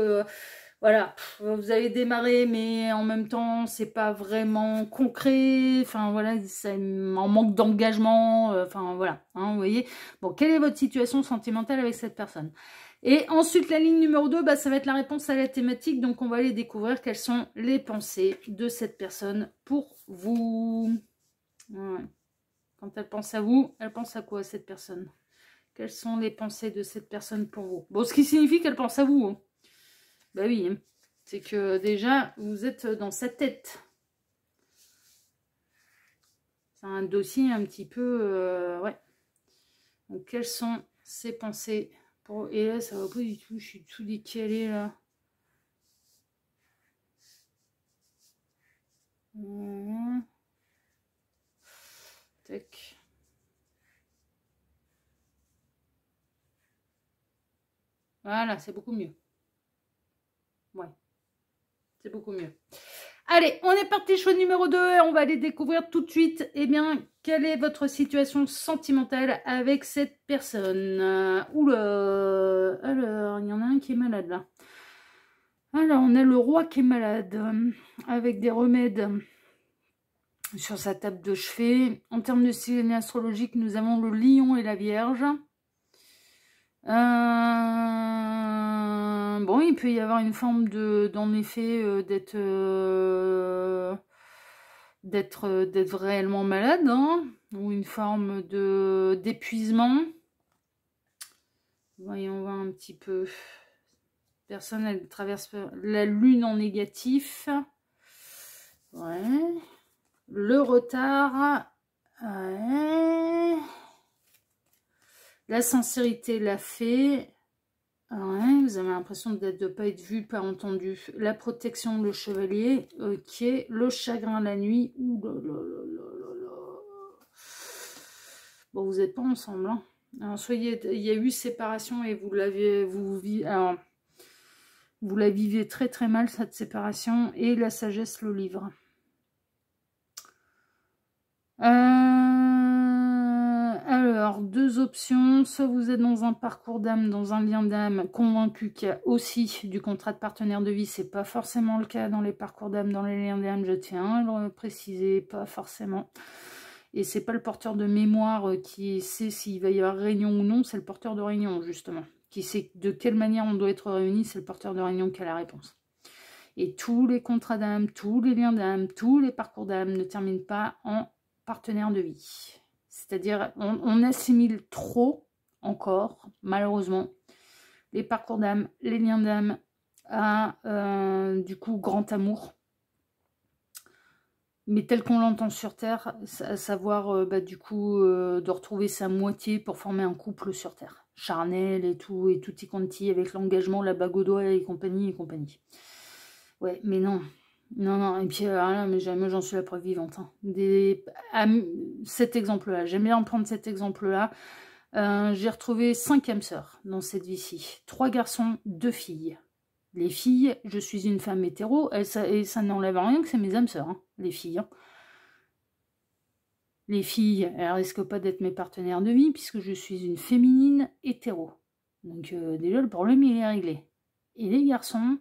voilà, vous avez démarré, mais en même temps, c'est pas vraiment concret. Enfin, voilà, c'est en manque d'engagement. Enfin, voilà, hein, vous voyez. Bon, quelle est votre situation sentimentale avec cette personne? Et ensuite, la ligne numéro 2, bah, ça va être la réponse à la thématique. Donc, on va aller découvrir quelles sont les pensées de cette personne pour vous. Ouais. Quand elle pense à vous, elle pense à quoi, cette personne? Quelles sont les pensées de cette personne pour vous? Bon, ce qui signifie qu'elle pense à vous. Hein. Bah oui, hein. C'est que déjà, vous êtes dans sa tête. C'est un dossier un petit peu... ouais. Donc, quelles sont ses pensées pour... Et là, ça va pas du tout. Je suis tout décalée, là. Tac. Voilà, c'est beaucoup mieux. Ouais, c'est beaucoup mieux. Allez, on est parti, choix numéro 2, et on va aller découvrir tout de suite, eh bien, quelle est votre situation sentimentale avec cette personne. Oula, alors, il y en a un qui est malade, là. Alors, on a le roi qui est malade, avec des remèdes sur sa table de chevet. En termes de signe astrologique, nous avons le lion et la vierge. Bon, il peut y avoir une forme d'en effet, d'être réellement malade, hein, ou une forme d'épuisement. Voyons voir un petit peu. Personne, elle traverse la lune en négatif. Ouais. Le retard. Ouais. La sincérité l'a fait. Ouais, vous avez l'impression de ne pas être vu, pas entendu. La protection, le chevalier. Ok. Le chagrin, la nuit. Ouh là là là là là. Bon, vous n'êtes pas ensemble. Hein. Alors, il y a eu séparation et vous la vivez très très mal, cette séparation. Et la sagesse le livre. Alors, 2 options. Soit vous êtes dans un parcours d'âme, dans un lien d'âme, convaincu qu'il y a aussi du contrat de partenaire de vie. C'est pas forcément le cas dans les parcours d'âme, dans les liens d'âme. Je tiens à le préciser, pas forcément. Et c'est pas le porteur de mémoire qui sait s'il va y avoir réunion ou non, c'est le porteur de réunion, justement. Qui sait de quelle manière on doit être réunis, c'est le porteur de réunion qui a la réponse. Et tous les contrats d'âme, tous les liens d'âme, tous les parcours d'âme ne terminent pas en partenaire de vie. C'est-à-dire, on assimile trop, encore, malheureusement, les parcours d'âme, les liens d'âme à, du coup, grand amour. Mais tel qu'on l'entend sur Terre, à savoir, du coup, de retrouver sa moitié pour former un couple sur Terre. Charnel et tout, et tutti quanti, avec l'engagement, la bague au doigt et compagnie et compagnie. Ouais, mais non. Non, non, et puis là, mais jamais j'en suis la preuve vivante. Hein. Cet exemple-là, j'aime bien prendre cet exemple-là. J'ai retrouvé 5 âmes sœurs dans cette vie-ci. 3 garçons, 2 filles. Les filles, je suis une femme hétéro, et ça n'enlève rien que c'est mes âmes sœurs, hein, les filles. Hein. Les filles, elles risquent pas d'être mes partenaires de vie, puisque je suis une féminine hétéro. Donc déjà, le problème, il est réglé. Et les garçons...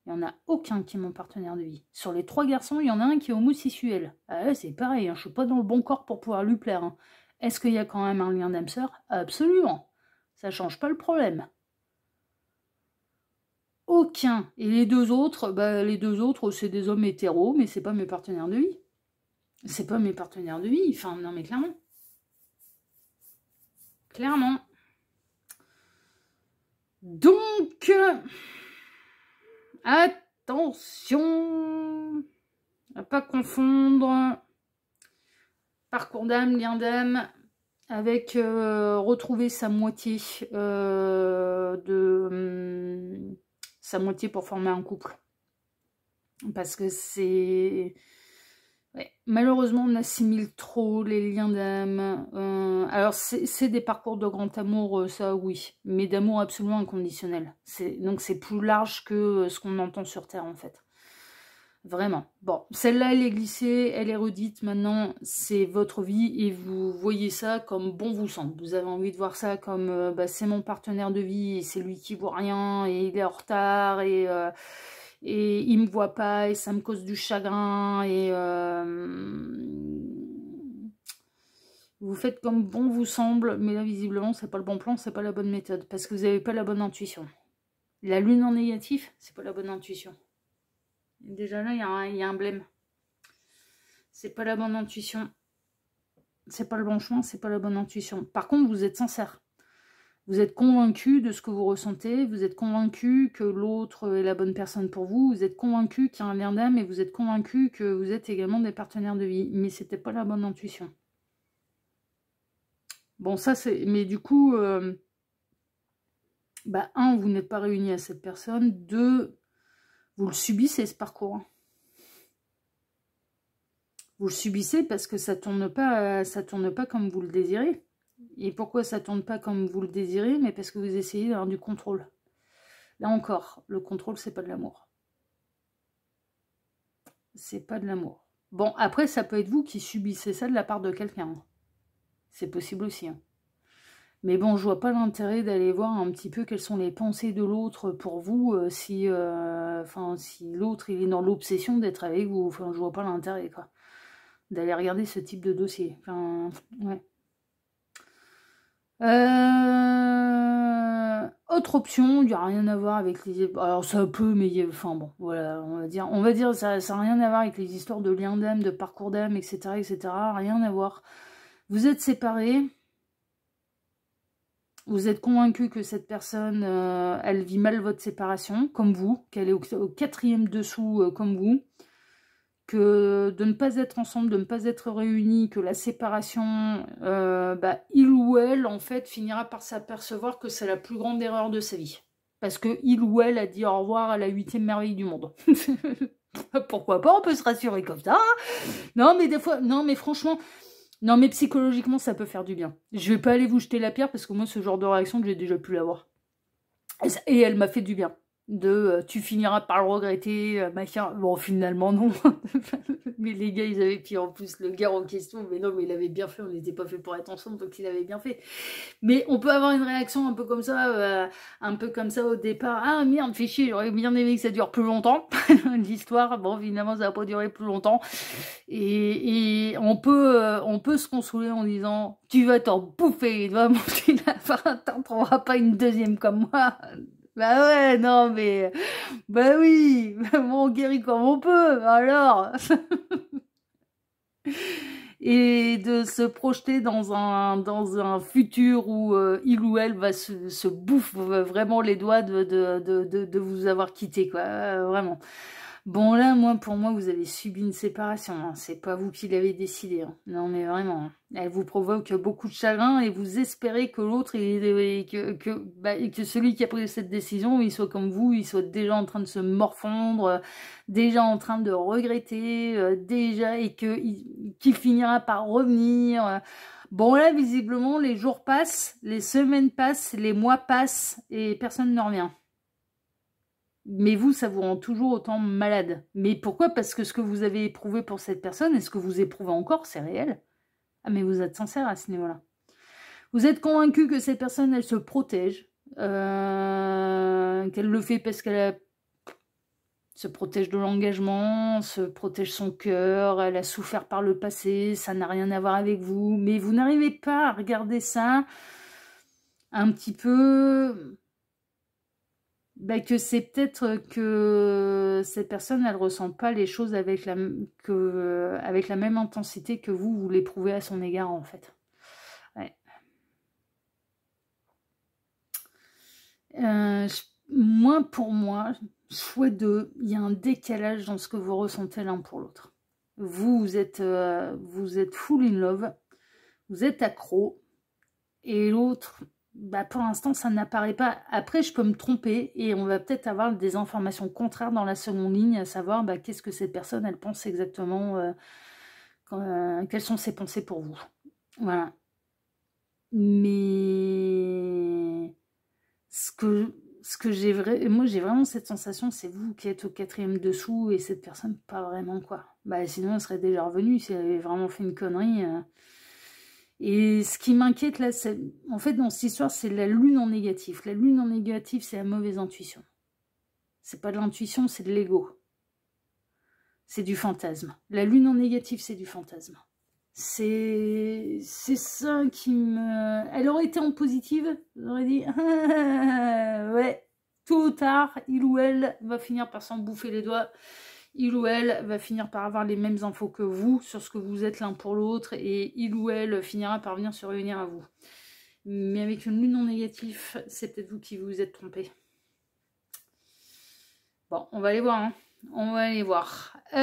Il n'y en a aucun qui est mon partenaire de vie. Sur les 3 garçons, il y en a un qui est homosexuel. Ah ouais, c'est pareil, hein, je ne suis pas dans le bon corps pour pouvoir lui plaire. Hein. Est-ce qu'il y a quand même un lien d'âme sœur? Absolument. Ça change pas le problème. Aucun. Et les deux autres, c'est des hommes hétéros, mais c'est pas mes partenaires de vie. C'est pas mes partenaires de vie. Enfin, non, mais clairement. Clairement. Donc, attention à pas confondre parcours d'âme, lien d'âme, avec retrouver sa moitié sa moitié pour former un couple. Parce que c'est... Ouais, malheureusement, on assimile trop les liens d'âme. Alors, c'est des parcours de grand amour, ça, oui. Mais d'amour absolument inconditionnel. Donc, c'est plus large que ce qu'on entend sur Terre, en fait. Vraiment. Bon, celle-là, elle est glissée, elle est redite. Maintenant, c'est votre vie et vous voyez ça comme bon vous semble. Vous avez envie de voir ça comme c'est mon partenaire de vie et c'est lui qui voit rien et il est en retard et il me voit pas et ça me cause du chagrin et vous faites comme bon vous semble, mais là visiblement c'est pas le bon plan, c'est pas la bonne méthode parce que vous n'avez pas la bonne intuition. La lune en négatif, c'est pas la bonne intuition. Déjà là, il y a un blême. C'est pas la bonne intuition. C'est pas le bon chemin, c'est pas la bonne intuition. Par contre, vous êtes sincère. Vous êtes convaincu de ce que vous ressentez. Vous êtes convaincu que l'autre est la bonne personne pour vous. Vous êtes convaincu qu'il y a un lien d'âme et vous êtes convaincu que vous êtes également des partenaires de vie. Mais c'était pas la bonne intuition. Bon, ça c'est... Mais du coup, un, vous n'êtes pas réunis à cette personne. Deux... Vous le subissez, ce parcours. Vous le subissez parce que ça tourne pas comme vous le désirez. Et pourquoi ça tourne pas comme vous le désirez? Mais parce que vous essayez d'avoir du contrôle. Là encore, le contrôle, c'est pas de l'amour. C'est pas de l'amour. Bon, après, ça peut être vous qui subissez ça de la part de quelqu'un. C'est possible aussi. Hein. Mais bon, je vois pas l'intérêt d'aller voir un petit peu quelles sont les pensées de l'autre pour vous, si l'autre il est dans l'obsession d'être avec vous. Enfin, je vois pas l'intérêt, quoi. D'aller regarder ce type de dossier. Enfin, ouais. Autre option, il n'y a rien à voir avec les... Alors ça peut, mais... Enfin bon, voilà, on va dire ça n'a rien à voir avec les histoires de liens d'âme, de parcours d'âme, etc., etc. Rien à voir. Vous êtes séparés. Vous êtes convaincu que cette personne, elle vit mal votre séparation, comme vous, qu'elle est au 4e dessous, comme vous, que de ne pas être ensemble, de ne pas être réunis, que la séparation, il ou elle, en fait, finira par s'apercevoir que c'est la plus grande erreur de sa vie. Parce que il ou elle a dit au revoir à la 8e merveille du monde. Pourquoi pas, on peut se rassurer comme ça. Non, mais des fois, non, mais franchement... Non, mais psychologiquement, ça peut faire du bien. Je vais pas aller vous jeter la pierre parce que moi, ce genre de réaction, j'ai déjà pu l'avoir. Et elle m'a fait du bien. Tu finiras par le regretter, machin. Bon, finalement, non. Mais les gars, ils avaient pris en plus le gars en question. Mais non, mais il avait bien fait. On n'était pas fait pour être ensemble, donc il avait bien fait. Mais on peut avoir une réaction un peu comme ça au départ. Ah merde, fais chier, j'aurais bien aimé que ça dure plus longtemps. L'histoire, bon, finalement, ça n'a pas duré plus longtemps. Et on peut se consoler en disant, tu vas t'en bouffer, vraiment, tu n'en trouveras pas une deuxième comme moi. Bah ouais, non, mais... Bah oui, on guérit comme on peut, alors. Et de se projeter dans un futur où il ou elle va se bouffe vraiment les doigts de vous avoir quitté, quoi, vraiment. Bon, là, pour moi, vous avez subi une séparation. Hein. C'est pas vous qui l'avez décidé. Hein. Non, mais vraiment. Hein. Elle vous provoque beaucoup de chagrin et vous espérez que l'autre, que celui qui a pris cette décision, il soit comme vous, il soit déjà en train de se morfondre, déjà en train de regretter, et qu'il finira par revenir. Bon, là, visiblement, les jours passent, les semaines passent, les mois passent et personne ne revient. Mais vous, ça vous rend toujours autant malade. Mais pourquoi? Parce que ce que vous avez éprouvé pour cette personne, et ce que vous éprouvez encore, c'est réel. Ah, mais vous êtes sincère à ce niveau-là. Vous êtes convaincu que cette personne, elle se protège. Qu'elle le fait parce qu'elle se protège de l'engagement, se protège son cœur, elle a souffert par le passé, ça n'a rien à voir avec vous. Mais vous n'arrivez pas à regarder ça un petit peu... Bah, que c'est peut-être que cette personne, elle ressent pas les choses avec avec la même intensité que vous l'éprouvez à son égard, en fait. Ouais. Moi, pour moi, choix 2, il y a un décalage dans ce que vous ressentez l'un pour l'autre. Vous êtes full in love, vous êtes accro, et l'autre, bah, pour l'instant, ça n'apparaît pas. Après, je peux me tromper, et on va peut-être avoir des informations contraires dans la seconde ligne, à savoir bah, qu'est-ce que cette personne, elle pense exactement, quelles sont ses pensées pour vous. Voilà. Mais ce que moi j'ai vraiment cette sensation, c'est vous qui êtes au 4e dessous et cette personne pas vraiment, quoi. Bah sinon elle serait déjà revenue si elle avait vraiment fait une connerie. Et ce qui m'inquiète là, c'est en fait dans cette histoire, c'est la lune en négatif. La lune en négatif, c'est la mauvaise intuition. C'est pas de l'intuition, c'est de l'ego. C'est du fantasme. La lune en négatif, c'est du fantasme. C'est ça qui me... Elle aurait été en positive, j'aurais dit, ouais, tôt ou tard, il ou elle va finir par s'en bouffer les doigts, il ou elle va finir par avoir les mêmes infos que vous sur ce que vous êtes l'un pour l'autre, et il ou elle finira par venir se réunir à vous. Mais avec une lune en négatif, c'est peut-être vous qui vous êtes trompé. Bon, on va aller voir, hein. On va aller voir. Oui,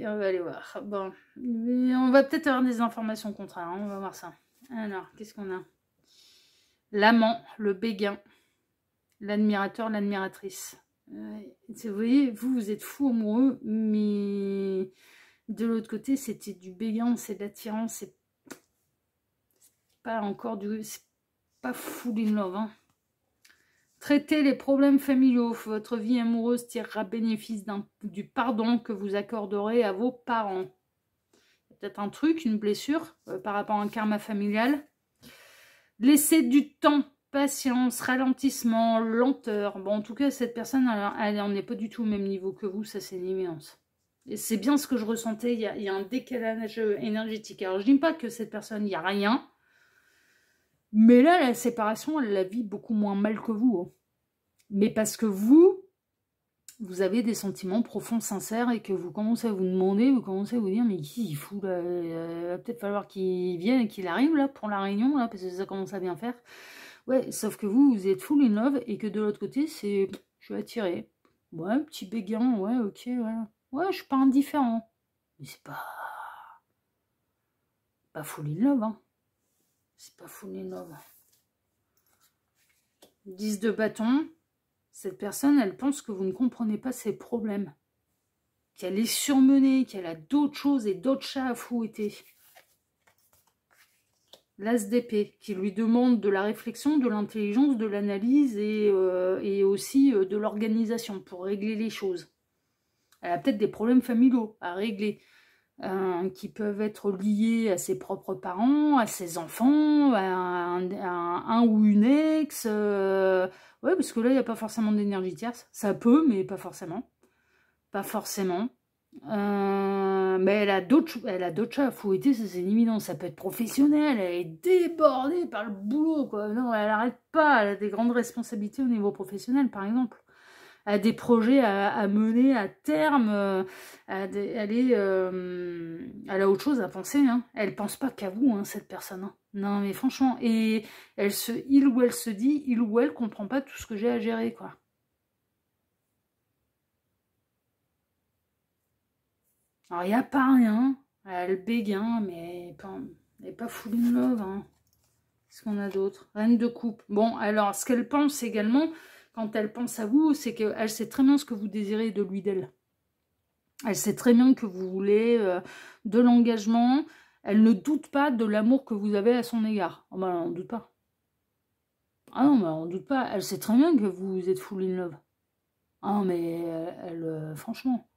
on va aller voir. Bon, on va peut-être avoir des informations contraires, hein. On va voir ça. Alors, qu'est-ce qu'on a? L'amant, le béguin, l'admirateur, l'admiratrice. Vous voyez, vous êtes fou amoureux, mais de l'autre côté, c'était du béguin, c'est de l'attirance, c'est pas encore du... C'est pas full in love, hein. Traitez les problèmes familiaux. Votre vie amoureuse tirera bénéfice du pardon que vous accorderez à vos parents. Peut-être un truc, une blessure par rapport à un karma familial. Laissez du temps, patience, ralentissement, lenteur. Bon, en tout cas, cette personne, elle n'en est pas du tout au même niveau que vous. Ça, c'est une évidence. Et c'est bien ce que je ressentais. Il y a un décalage énergétique. Alors, je ne dis pas que cette personne, il n'y a rien. Mais là, la séparation, elle la vit beaucoup moins mal que vous. Hein. Mais parce que vous avez des sentiments profonds, sincères, et que vous commencez à vous demander, vous commencez à vous dire, mais qui il fout là, va peut-être falloir qu'il vienne et qu'il arrive là pour la réunion, là, parce que ça commence à bien faire. Ouais, sauf que vous êtes full in love, et que de l'autre côté, c'est, je suis attirée. Ouais, petit béguin, ouais, ok, voilà. Ouais, je suis pas indifférent. Mais c'est pas full in love, hein. C'est pas full in love. 10 de bâton. Cette personne, elle pense que vous ne comprenez pas ses problèmes. Qu'elle est surmenée, qu'elle a d'autres choses et d'autres chats à fouetter. L'as d'épée, qui lui demande de la réflexion, de l'intelligence, de l'analyse et aussi de l'organisation pour régler les choses. Elle a peut-être des problèmes familiaux à régler. Qui peuvent être liés à ses propres parents, à ses enfants, à un ou une ex. Ouais, parce que là, il n'y a pas forcément d'énergie tierce. Ça peut, mais pas forcément. Pas forcément. Mais elle a d'autres chats à fouetter, ça c'est une évidence. Ça peut être professionnel, elle est débordée par le boulot, quoi. Non, elle n'arrête pas, elle a des grandes responsabilités au niveau professionnel, par exemple. À des projets à mener à terme, elle a autre chose à penser, hein. Elle pense pas qu'à vous, hein, cette personne. Hein. Non, mais franchement, et il ou elle se dit, il ou elle comprend pas tout ce que j'ai à gérer, quoi. Alors, il n'y a pas rien, elle béguin, mais elle n'est pas full in love, hein. Qu'est-ce qu'on a d'autre? Reine de coupe. Bon, alors, ce qu'elle pense également, quand elle pense à vous, c'est qu'elle sait très bien ce que vous désirez de lui, d'elle. Elle sait très bien que vous voulez de l'engagement. Elle ne doute pas de l'amour que vous avez à son égard. Oh, bah, on ne doute pas. Ah non, bah, on ne doute pas. Elle sait très bien que vous êtes full in love. Ah non, mais franchement,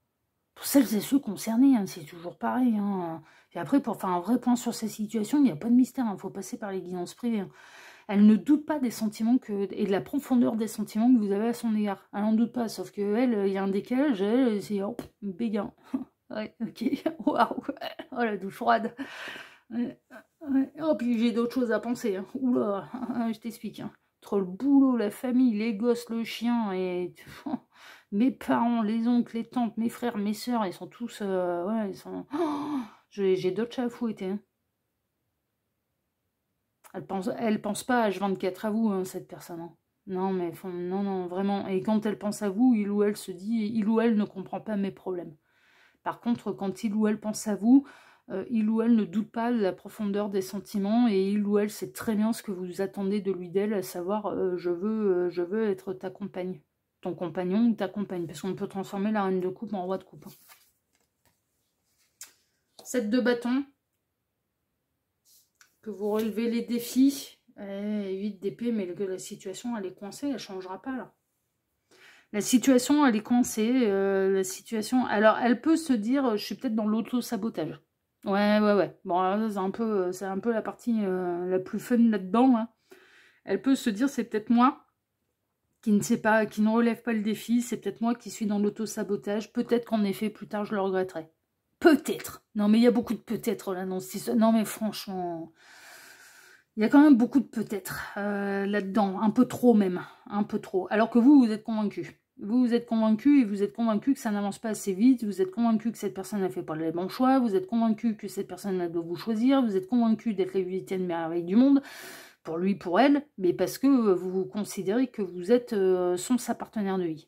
pour celles et ceux concernés, hein, c'est toujours pareil. Hein. Et après, pour faire un vrai point sur ces situations, il n'y a pas de mystère. Il faut passer par les guidances privées. Hein. Elle ne doute pas des sentiments et de la profondeur des sentiments que vous avez à son égard. Elle n'en doute pas, sauf qu'elle, il y a un décalage, elle, c'est béguin. Ouais, ok, waouh, oh la douche froide. Ouais. Oh, puis j'ai d'autres choses à penser. Hein. Oula, je t'explique. Hein. Entre le boulot, la famille, les gosses, le chien et mes parents, les oncles, les tantes, mes frères, mes sœurs, ils sont tous... ouais, ils sont... Oh, j'ai d'autres chats à fouetter. Hein. Elle pense pas H24 à vous, hein, cette personne. Hein. Non, mais non, non, vraiment. Et quand elle pense à vous, il ou elle se dit, il ou elle ne comprend pas mes problèmes. Par contre, quand il ou elle pense à vous, il ou elle ne doute pas de la profondeur des sentiments et il ou elle sait très bien ce que vous attendez de lui, d'elle, à savoir je veux être ta compagne, ton compagnon ou ta compagne, parce qu'on peut transformer la reine de coupe en roi de coupe. 7 de bâton, que vous relevez les défis, 8 d'épée, mais la situation elle est coincée, elle ne changera pas là. La situation elle est coincée, la situation, alors elle peut se dire je suis peut-être dans l'auto-sabotage. Ouais. Bon, c'est un peu la partie la plus fun là-dedans. Hein. Elle peut se dire, c'est peut-être moi qui ne sais pas, qui ne relève pas le défi. C'est peut-être moi qui suis dans l'auto-sabotage. Peut-être qu'en effet, plus tard, je le regretterai. Peut-être. Non, mais il y a beaucoup de peut-être là. Non, mais franchement, il y a quand même beaucoup de peut-être là-dedans. Un peu trop même. Un peu trop. Alors que vous êtes convaincu. Vous êtes convaincu et vous êtes convaincu que ça n'avance pas assez vite, vous êtes convaincu que cette personne n'a fait pas le bon choix, vous êtes convaincu que cette personne doit vous choisir, vous êtes convaincu d'être la 8e merveille du monde, pour lui, pour elle, mais parce que vous considérez que vous êtes sa partenaire de vie.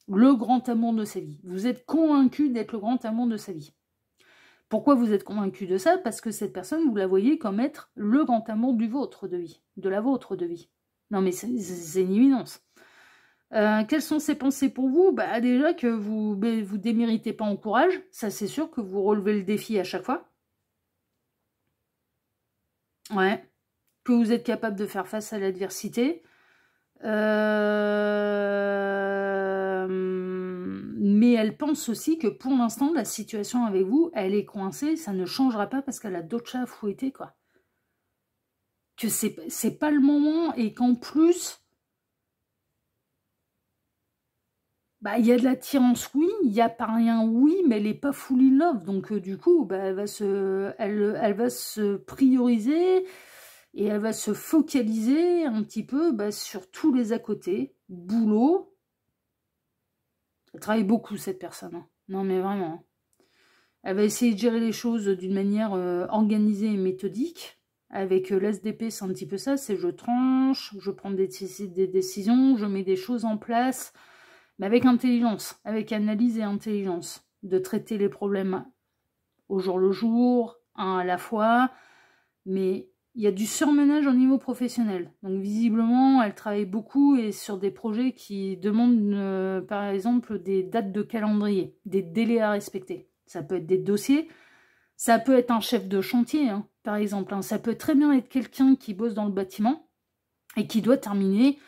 Le grand amour de sa vie. Vous êtes convaincu d'être le grand amour de sa vie. Pourquoi vous êtes convaincu de ça? Parce que cette personne, vous la voyez comme être le grand amour du vôtre de vie, de la vôtre de vie. Non mais c'est une évidence. Quelles sont ses pensées pour vous? Bah, déjà que vous déméritez pas en courage, ça c'est sûr que vous relevez le défi à chaque fois. Ouais. Que vous êtes capable de faire face à l'adversité. Mais elle pense aussi que pour l'instant, la situation avec vous, elle est coincée, ça ne changera pas parce qu'elle a d'autres chats à fouetter, quoi. Que c'est pas le moment et qu'en plus... Bah, il y a de l'attirance, oui, il n'y a pas rien, oui, mais elle n'est pas full in love. Donc, du coup, bah, elle va se prioriser et elle va se focaliser un petit peu sur tous les à côté. Boulot. Elle travaille beaucoup, cette personne. Hein. Non, mais vraiment. Hein. Elle va essayer de gérer les choses d'une manière organisée et méthodique. Avec l'SDP, c'est un petit peu ça. C'est je tranche, je prends des décisions, je mets des choses en place... Mais avec intelligence, avec analyse et intelligence, de traiter les problèmes au jour le jour, un à la fois, mais il y a du surmenage au niveau professionnel. Donc visiblement, elle travaille beaucoup et sur des projets qui demandent, par exemple, des dates de calendrier, des délais à respecter. Ça peut être des dossiers, ça peut être un chef de chantier, hein, par exemple. Hein. Ça peut très bien être quelqu'un qui bosse dans le bâtiment et qui doit terminer...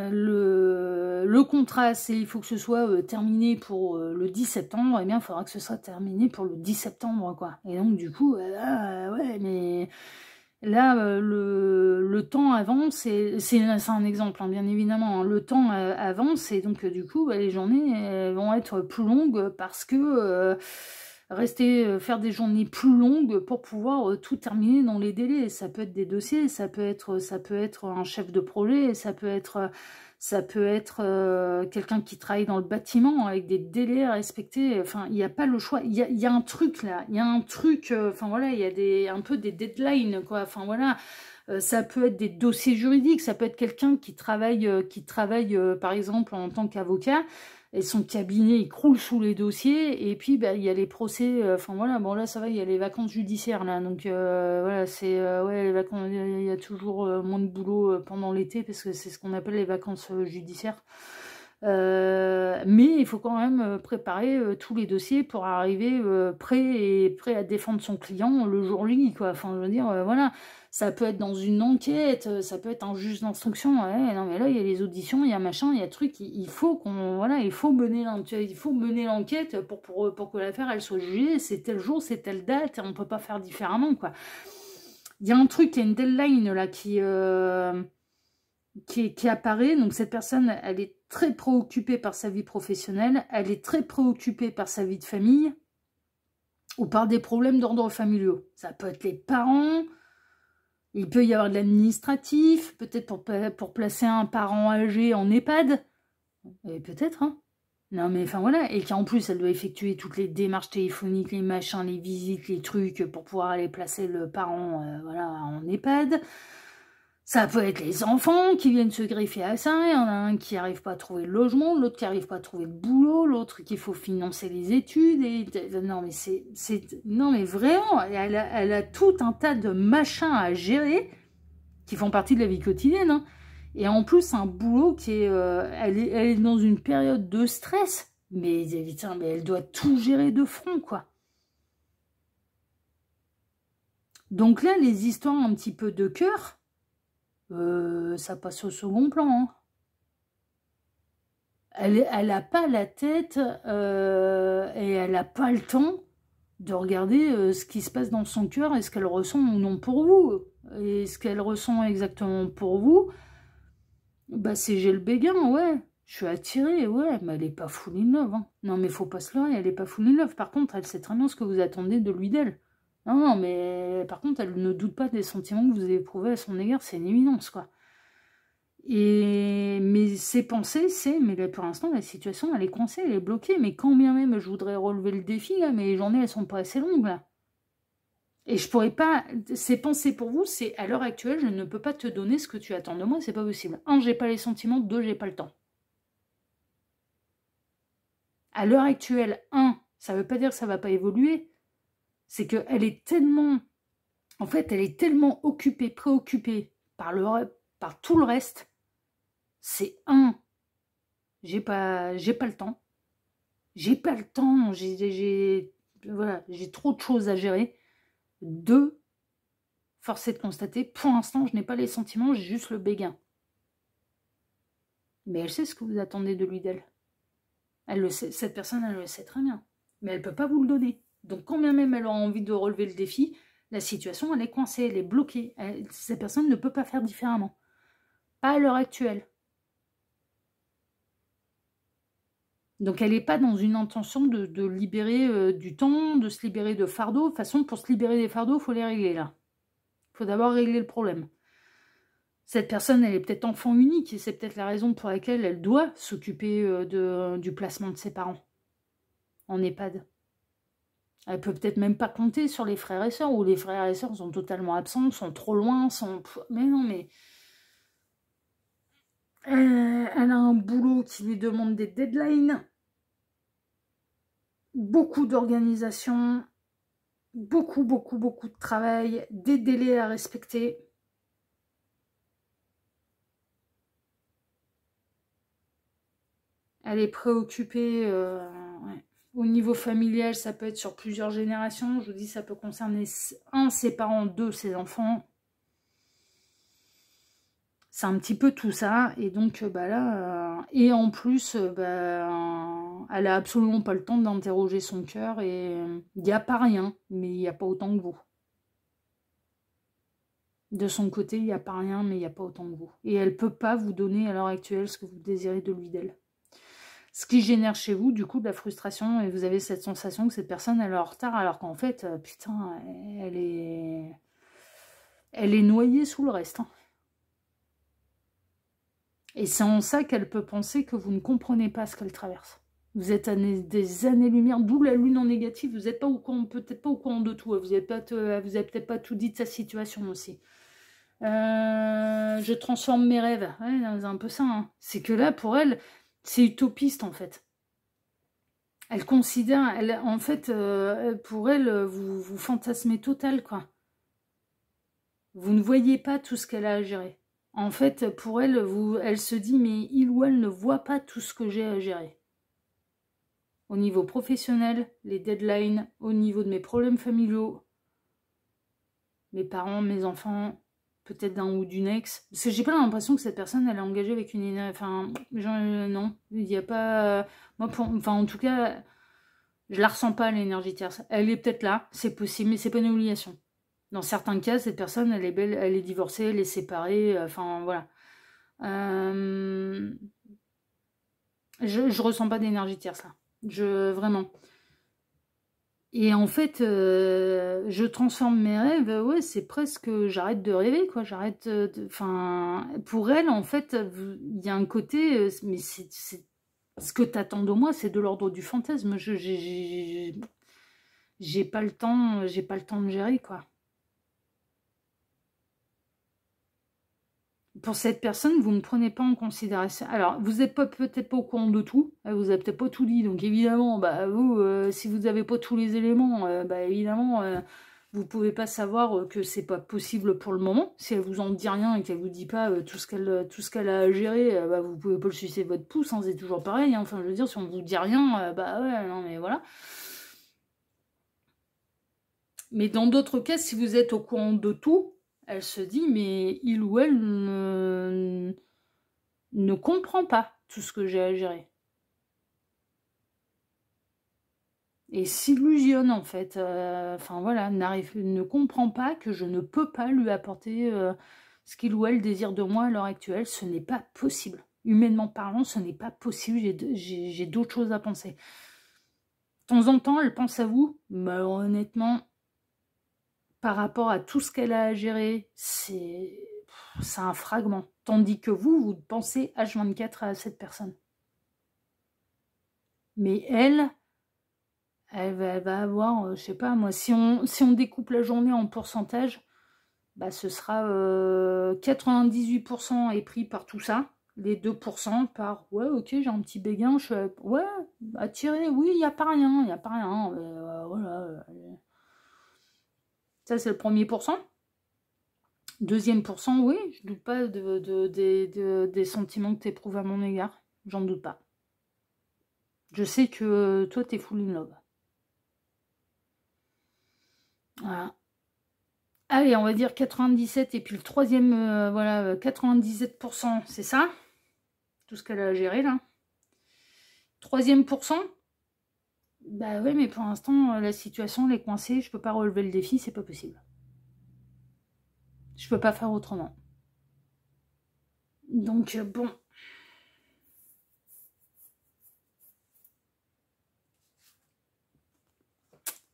le contrat, il faut que ce soit terminé pour le 10 septembre, et bien il faudra que ce soit terminé pour le 10 septembre, quoi. Et donc du coup, ouais, mais là, le temps avance, c'est un exemple, hein, bien évidemment, hein, le temps avance, et donc du coup, les journées vont être plus longues parce que... faire des journées plus longues pour pouvoir tout terminer dans les délais. Ça peut être des dossiers, ça peut être un chef de projet, ça peut être quelqu'un qui travaille dans le bâtiment avec des délais à respecter. Enfin, il n'y a pas le choix. Il y a un truc là, il y a un truc, enfin voilà, il y a un peu des deadlines, quoi. Enfin voilà. Ça peut être des dossiers juridiques, ça peut être quelqu'un qui travaille par exemple en tant qu'avocat, et son cabinet il croule sous les dossiers, et puis il y a les procès, enfin voilà, bon là ça va, il y a les vacances judiciaires là, donc voilà, c'est ouais, les vacances, il y a toujours moins de boulot pendant l'été, parce que c'est ce qu'on appelle les vacances judiciaires. Mais il faut quand même préparer tous les dossiers pour arriver prêt à défendre son client le jour J, quoi. Enfin, je veux dire, voilà, ça peut être dans une enquête, ça peut être un juge d'instruction. Ouais, non, mais là, il y a les auditions, il y a machin, il y a truc. Il faut voilà, il faut mener l'enquête pour que l'affaire elle soit jugée. C'est tel jour, c'est telle date, et on peut pas faire différemment, quoi. Il y a un truc, il y a une deadline là qui apparaît. Donc cette personne, elle est très préoccupée par sa vie professionnelle, elle est très préoccupée par sa vie de famille, ou par des problèmes d'ordre familiaux. Ça peut être les parents, il peut y avoir de l'administratif, peut-être pour placer un parent âgé en EHPAD, et peut-être, hein. Non mais enfin voilà, et qu'en plus elle doit effectuer toutes les démarches téléphoniques, les machins, les visites, les trucs pour pouvoir aller placer le parent voilà, en EHPAD. Ça peut être les enfants qui viennent se greffer à ça, il y en a un qui n'arrive pas à trouver le logement, l'autre qui n'arrive pas à trouver le boulot, l'autre qu'il faut financer les études, non mais non mais vraiment, elle a tout un tas de machins à gérer qui font partie de la vie quotidienne, hein. Et en plus, un boulot qui est, elle est dans une période de stress, mais, putain, mais elle doit tout gérer de front, quoi. Donc là, les histoires un petit peu de cœur, ça passe au second plan, hein. Elle n'a pas la tête et elle n'a pas le temps de regarder ce qui se passe dans son cœur et ce qu'elle ressent ou non pour vous. Et ce qu'elle ressent exactement pour vous, bah c'est j'ai le béguin, ouais. Je suis attirée, ouais, mais elle est pas full in love, hein. Non, mais faut pas se leurrer, elle est pas full in love. Par contre, elle sait très bien ce que vous attendez de lui d'elle. Non, mais par contre, elle ne doute pas des sentiments que vous avez éprouvés à son égard, c'est une évidence, quoi. Mais ses pensées, mais là, pour l'instant, la situation, elle est coincée, elle est bloquée. Mais quand bien même je voudrais relever le défi, là, mais les journées, elles sont pas assez longues, là. Et je pourrais pas... Ces pensées pour vous, c'est à l'heure actuelle, je ne peux pas te donner ce que tu attends de moi, c'est pas possible. Un, j'ai pas les sentiments, deux, j'ai pas le temps. À l'heure actuelle, un, ça veut pas dire que ça va pas évoluer, c'est qu'elle est tellement... En fait, elle est tellement occupée, préoccupée par tout le reste. C'est un, j'ai pas le temps. J'ai pas le temps, voilà, j'ai trop de choses à gérer. Deux, force est de constater, pour l'instant, je n'ai pas les sentiments, j'ai juste le béguin. Mais elle sait ce que vous attendez de lui, d'elle. Elle le sait, cette personne, elle le sait très bien. Mais elle ne peut pas vous le donner. Donc, quand bien même elle aura envie de relever le défi, la situation, elle est coincée, elle est bloquée. Cette personne ne peut pas faire différemment. Pas à l'heure actuelle. Donc, elle n'est pas dans une intention de libérer du temps, de se libérer de fardeaux. De toute façon, pour se libérer des fardeaux, il faut les régler, là. Il faut d'abord régler le problème. Cette personne, elle est peut-être enfant unique, et c'est peut-être la raison pour laquelle elle doit s'occuper du placement de ses parents en EHPAD. Elle peut peut-être même pas compter sur les frères et sœurs, ou les frères et sœurs sont totalement absents, sont trop loin, Mais non, mais... Elle a un boulot qui lui demande des deadlines, beaucoup d'organisation, beaucoup de travail, des délais à respecter. Elle est préoccupée... ouais. Au niveau familial, ça peut être sur plusieurs générations. Je vous dis, ça peut concerner un, ses parents, deux, ses enfants. C'est un petit peu tout ça. Et donc, bah là... et en plus, elle a absolument pas le temps d'interroger son cœur. Et il n'y a pas rien, mais il n'y a pas autant que vous. De son côté, il n'y a pas rien, mais il n'y a pas autant que vous. Et elle ne peut pas vous donner à l'heure actuelle ce que vous désirez de lui, d'elle. Ce qui génère chez vous, du coup, de la frustration, et vous avez cette sensation que cette personne, elle est en retard, alors qu'en fait, putain, elle est noyée sous le reste. Hein. Et c'est en ça qu'elle peut penser que vous ne comprenez pas ce qu'elle traverse. Vous êtes à des années-lumière, d'où la lune en négatif, vous n'êtes pas peut-être pas au courant de tout, vous n'avez peut-être pas tout dit de sa situation aussi. Je transforme mes rêves, ouais, c'est un peu ça. Hein. C'est que là, pour elle... C'est utopiste, en fait. Elle considère, en fait, pour elle, vous fantasmez total, quoi. Vous ne voyez pas tout ce qu'elle a à gérer. En fait, pour elle, elle se dit, mais il ou elle ne voit pas tout ce que j'ai à gérer. Au niveau professionnel, les deadlines, au niveau de mes problèmes familiaux, mes parents, mes enfants... peut-être d'un ou d'une ex. Parce que j'ai pas l'impression que cette personne, elle est engagée avec une... Enfin, non. Il n'y a pas... Moi, enfin, en tout cas, je la ressens pas, l'énergie tierce. Elle est peut-être là, c'est possible, mais c'est pas une obligation. Dans certains cas, cette personne, elle est belle, elle est divorcée, elle est séparée, enfin, voilà. Je ressens pas d'énergie tierce, là. Vraiment. Et en fait, je transforme mes rêves, ouais, c'est presque, j'arrête de rêver, quoi, j'arrête enfin, pour elle, en fait, il y a un côté, mais c'est ce que t'attends de moi, c'est de l'ordre du fantasme, j'ai pas le temps, j'ai pas le temps de gérer, quoi. Pour cette personne, vous ne prenez pas en considération. Alors, vous n'êtes peut-être pas au courant de tout, vous n'avez peut-être pas tout dit, donc évidemment, bah, vous, si vous n'avez pas tous les éléments, bah, évidemment, vous ne pouvez pas savoir que c'est pas possible pour le moment. Si elle vous en dit rien et qu'elle vous dit pas tout ce qu'elle a à gérer, bah, vous pouvez pas le sucer votre pouce, hein, c'est toujours pareil. Hein. Enfin, je veux dire, si on vous dit rien, bah ouais, non, mais voilà. Mais dans d'autres cas, si vous êtes au courant de tout, elle se dit, mais il ou elle ne comprend pas tout ce que j'ai à gérer. Et s'illusionne en fait. Enfin voilà, ne comprend pas que je ne peux pas lui apporter ce qu'il ou elle désire de moi à l'heure actuelle. Ce n'est pas possible. Humainement parlant, ce n'est pas possible. J'ai d'autres choses à penser. De temps en temps, elle pense à vous, mais honnêtement, par rapport à tout ce qu'elle a à gérer, c'est un fragment. Tandis que vous pensez H24 à cette personne. Mais elle va avoir, je sais pas moi, si on découpe la journée en pourcentage, bah ce sera 98% est pris par tout ça, les 2% par ouais ok j'ai un petit béguin, ouais attiré, oui il n'y a pas rien, voilà. Ça c'est le premier pourcent. Deuxième pourcent, oui, je doute pas des sentiments que tu éprouves à mon égard, j'en doute pas. Je sais que toi t'es full in love. Voilà. Allez, on va dire 97, et puis le troisième, voilà, 97%, c'est ça. Tout ce qu'elle a à gérer, là. Troisième pourcent, bah ouais, mais pour l'instant, la situation, elle est coincée, je peux pas relever le défi, c'est pas possible. Je peux pas faire autrement. Donc, bon.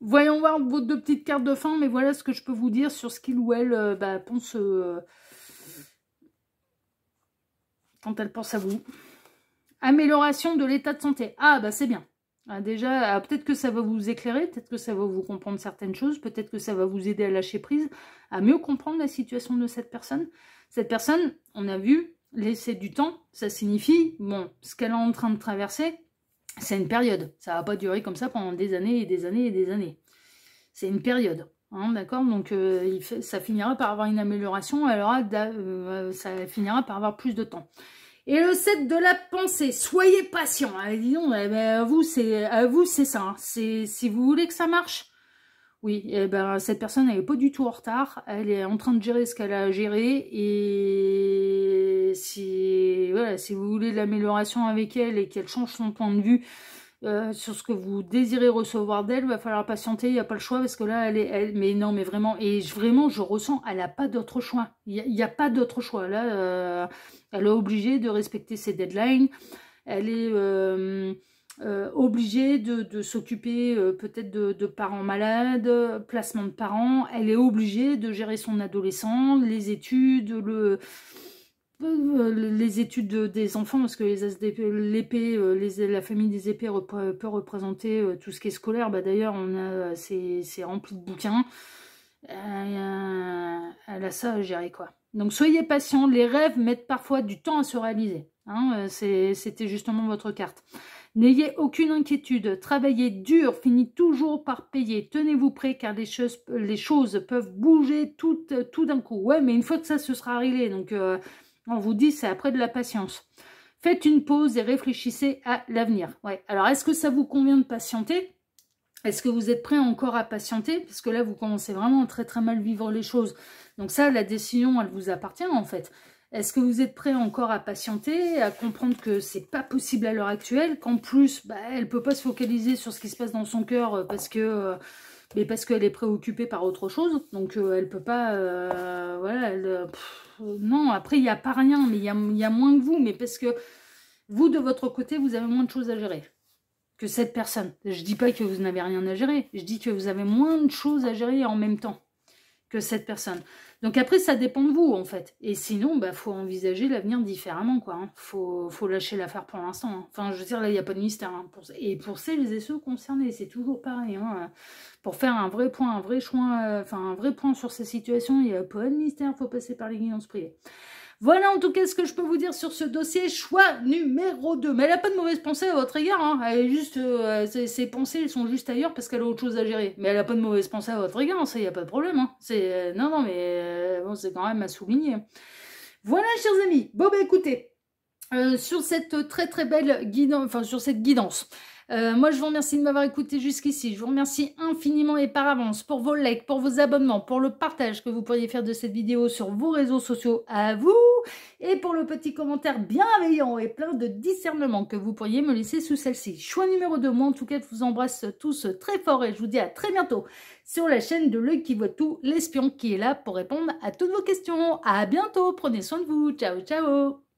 Voyons voir vos deux petites cartes de fin, mais voilà ce que je peux vous dire sur ce qu'il ou elle pense quand elle pense à vous. Amélioration de l'état de santé. Ah, bah c'est bien. Ah, déjà, peut-être que ça va vous éclairer, peut-être que ça va vous comprendre certaines choses, peut-être que ça va vous aider à lâcher prise, à mieux comprendre la situation de cette personne. Cette personne, on a vu, laisser du temps, ça signifie, bon, ce qu'elle est en train de traverser, c'est une période. Ça va pas durer comme ça pendant des années et des années et des années. C'est une période. Hein, d'accord, donc ça finira par avoir une amélioration, ça finira par avoir plus de temps. Et le 7 de la pensée, soyez patient. Ah, dis donc, à vous c'est ça. Hein. Si vous voulez que ça marche, oui, eh ben, cette personne elle n'est pas du tout en retard. Elle est en train de gérer ce qu'elle a à gérer. Et voilà, si vous voulez de l'amélioration avec elle et qu'elle change son point de vue sur ce que vous désirez recevoir d'elle, il va falloir patienter, il n'y a pas le choix, parce que là, mais non, mais vraiment, vraiment, je ressens, elle n'a pas d'autre choix. Il n'y a pas d'autre choix. Là, elle est obligée de respecter ses deadlines, elle est obligée de s'occuper peut-être de parents malades, placement de parents, elle est obligée de gérer son adolescent, les études, les études des enfants, parce que l'épée, la famille des épées peut représenter tout ce qui est scolaire. Bah, d'ailleurs, c'est rempli de bouquins. Elle a ça à gérer, quoi. Donc, soyez patient. Les rêves mettent parfois du temps à se réaliser. Hein, c'était justement votre carte. N'ayez aucune inquiétude. Travaillez dur, finit toujours par payer. Tenez-vous prêts, car les choses peuvent bouger tout d'un coup. Ouais, mais une fois que ça se sera réglé, donc... on vous dit, c'est après de la patience. Faites une pause et réfléchissez à l'avenir. Ouais. Alors, est-ce que ça vous convient de patienter? Est-ce que vous êtes prêt encore à patienter? Parce que là, vous commencez vraiment à très très mal vivre les choses. Donc ça, la décision, elle vous appartient en fait. Est-ce que vous êtes prêt encore à patienter, à comprendre que c'est pas possible à l'heure actuelle, qu'en plus, bah, elle peut pas se focaliser sur ce qui se passe dans son cœur parce que... mais parce qu'elle est préoccupée par autre chose, donc elle peut pas, voilà, non, après il n'y a pas rien, mais il y a moins que vous, mais parce que vous, de votre côté, vous avez moins de choses à gérer que cette personne. Je dis pas que vous n'avez rien à gérer, je dis que vous avez moins de choses à gérer en même temps que cette personne. Donc après, ça dépend de vous, en fait. Et sinon, bah, faut envisager l'avenir différemment, quoi. Hein. Faut lâcher l'affaire pour l'instant. Hein. Enfin, je veux dire, là, il n'y a pas de mystère. Hein. Et pour celles et ceux concernés, c'est toujours pareil. Hein. Pour faire un vrai point, un vrai choix, enfin, un vrai point sur ces situations, il n'y a pas de mystère, faut passer par les guidances privées. Voilà en tout cas ce que je peux vous dire sur ce dossier. Choix numéro 2. Mais elle n'a pas de mauvaise pensée à votre égard. Hein. Elle est juste, ses pensées elles sont juste ailleurs parce qu'elle a autre chose à gérer. Mais elle n'a pas de mauvaise pensée à votre égard. Ça, il n'y a pas de problème. Hein. Non, mais bon, c'est quand même à souligner. Voilà, chers amis. Bon, bah écoutez, sur cette très très belle guidance, enfin sur cette guidance. Moi, je vous remercie de m'avoir écouté jusqu'ici. Je vous remercie infiniment et par avance pour vos likes, pour vos abonnements, pour le partage que vous pourriez faire de cette vidéo sur vos réseaux sociaux à vous et pour le petit commentaire bienveillant et plein de discernement que vous pourriez me laisser sous celle-ci. Choix numéro 2. Moi, en tout cas, je vous embrasse tous très fort et je vous dis à très bientôt sur la chaîne de L'Œil qui voit tout, l'espion qui est là pour répondre à toutes vos questions. À bientôt. Prenez soin de vous. Ciao, ciao.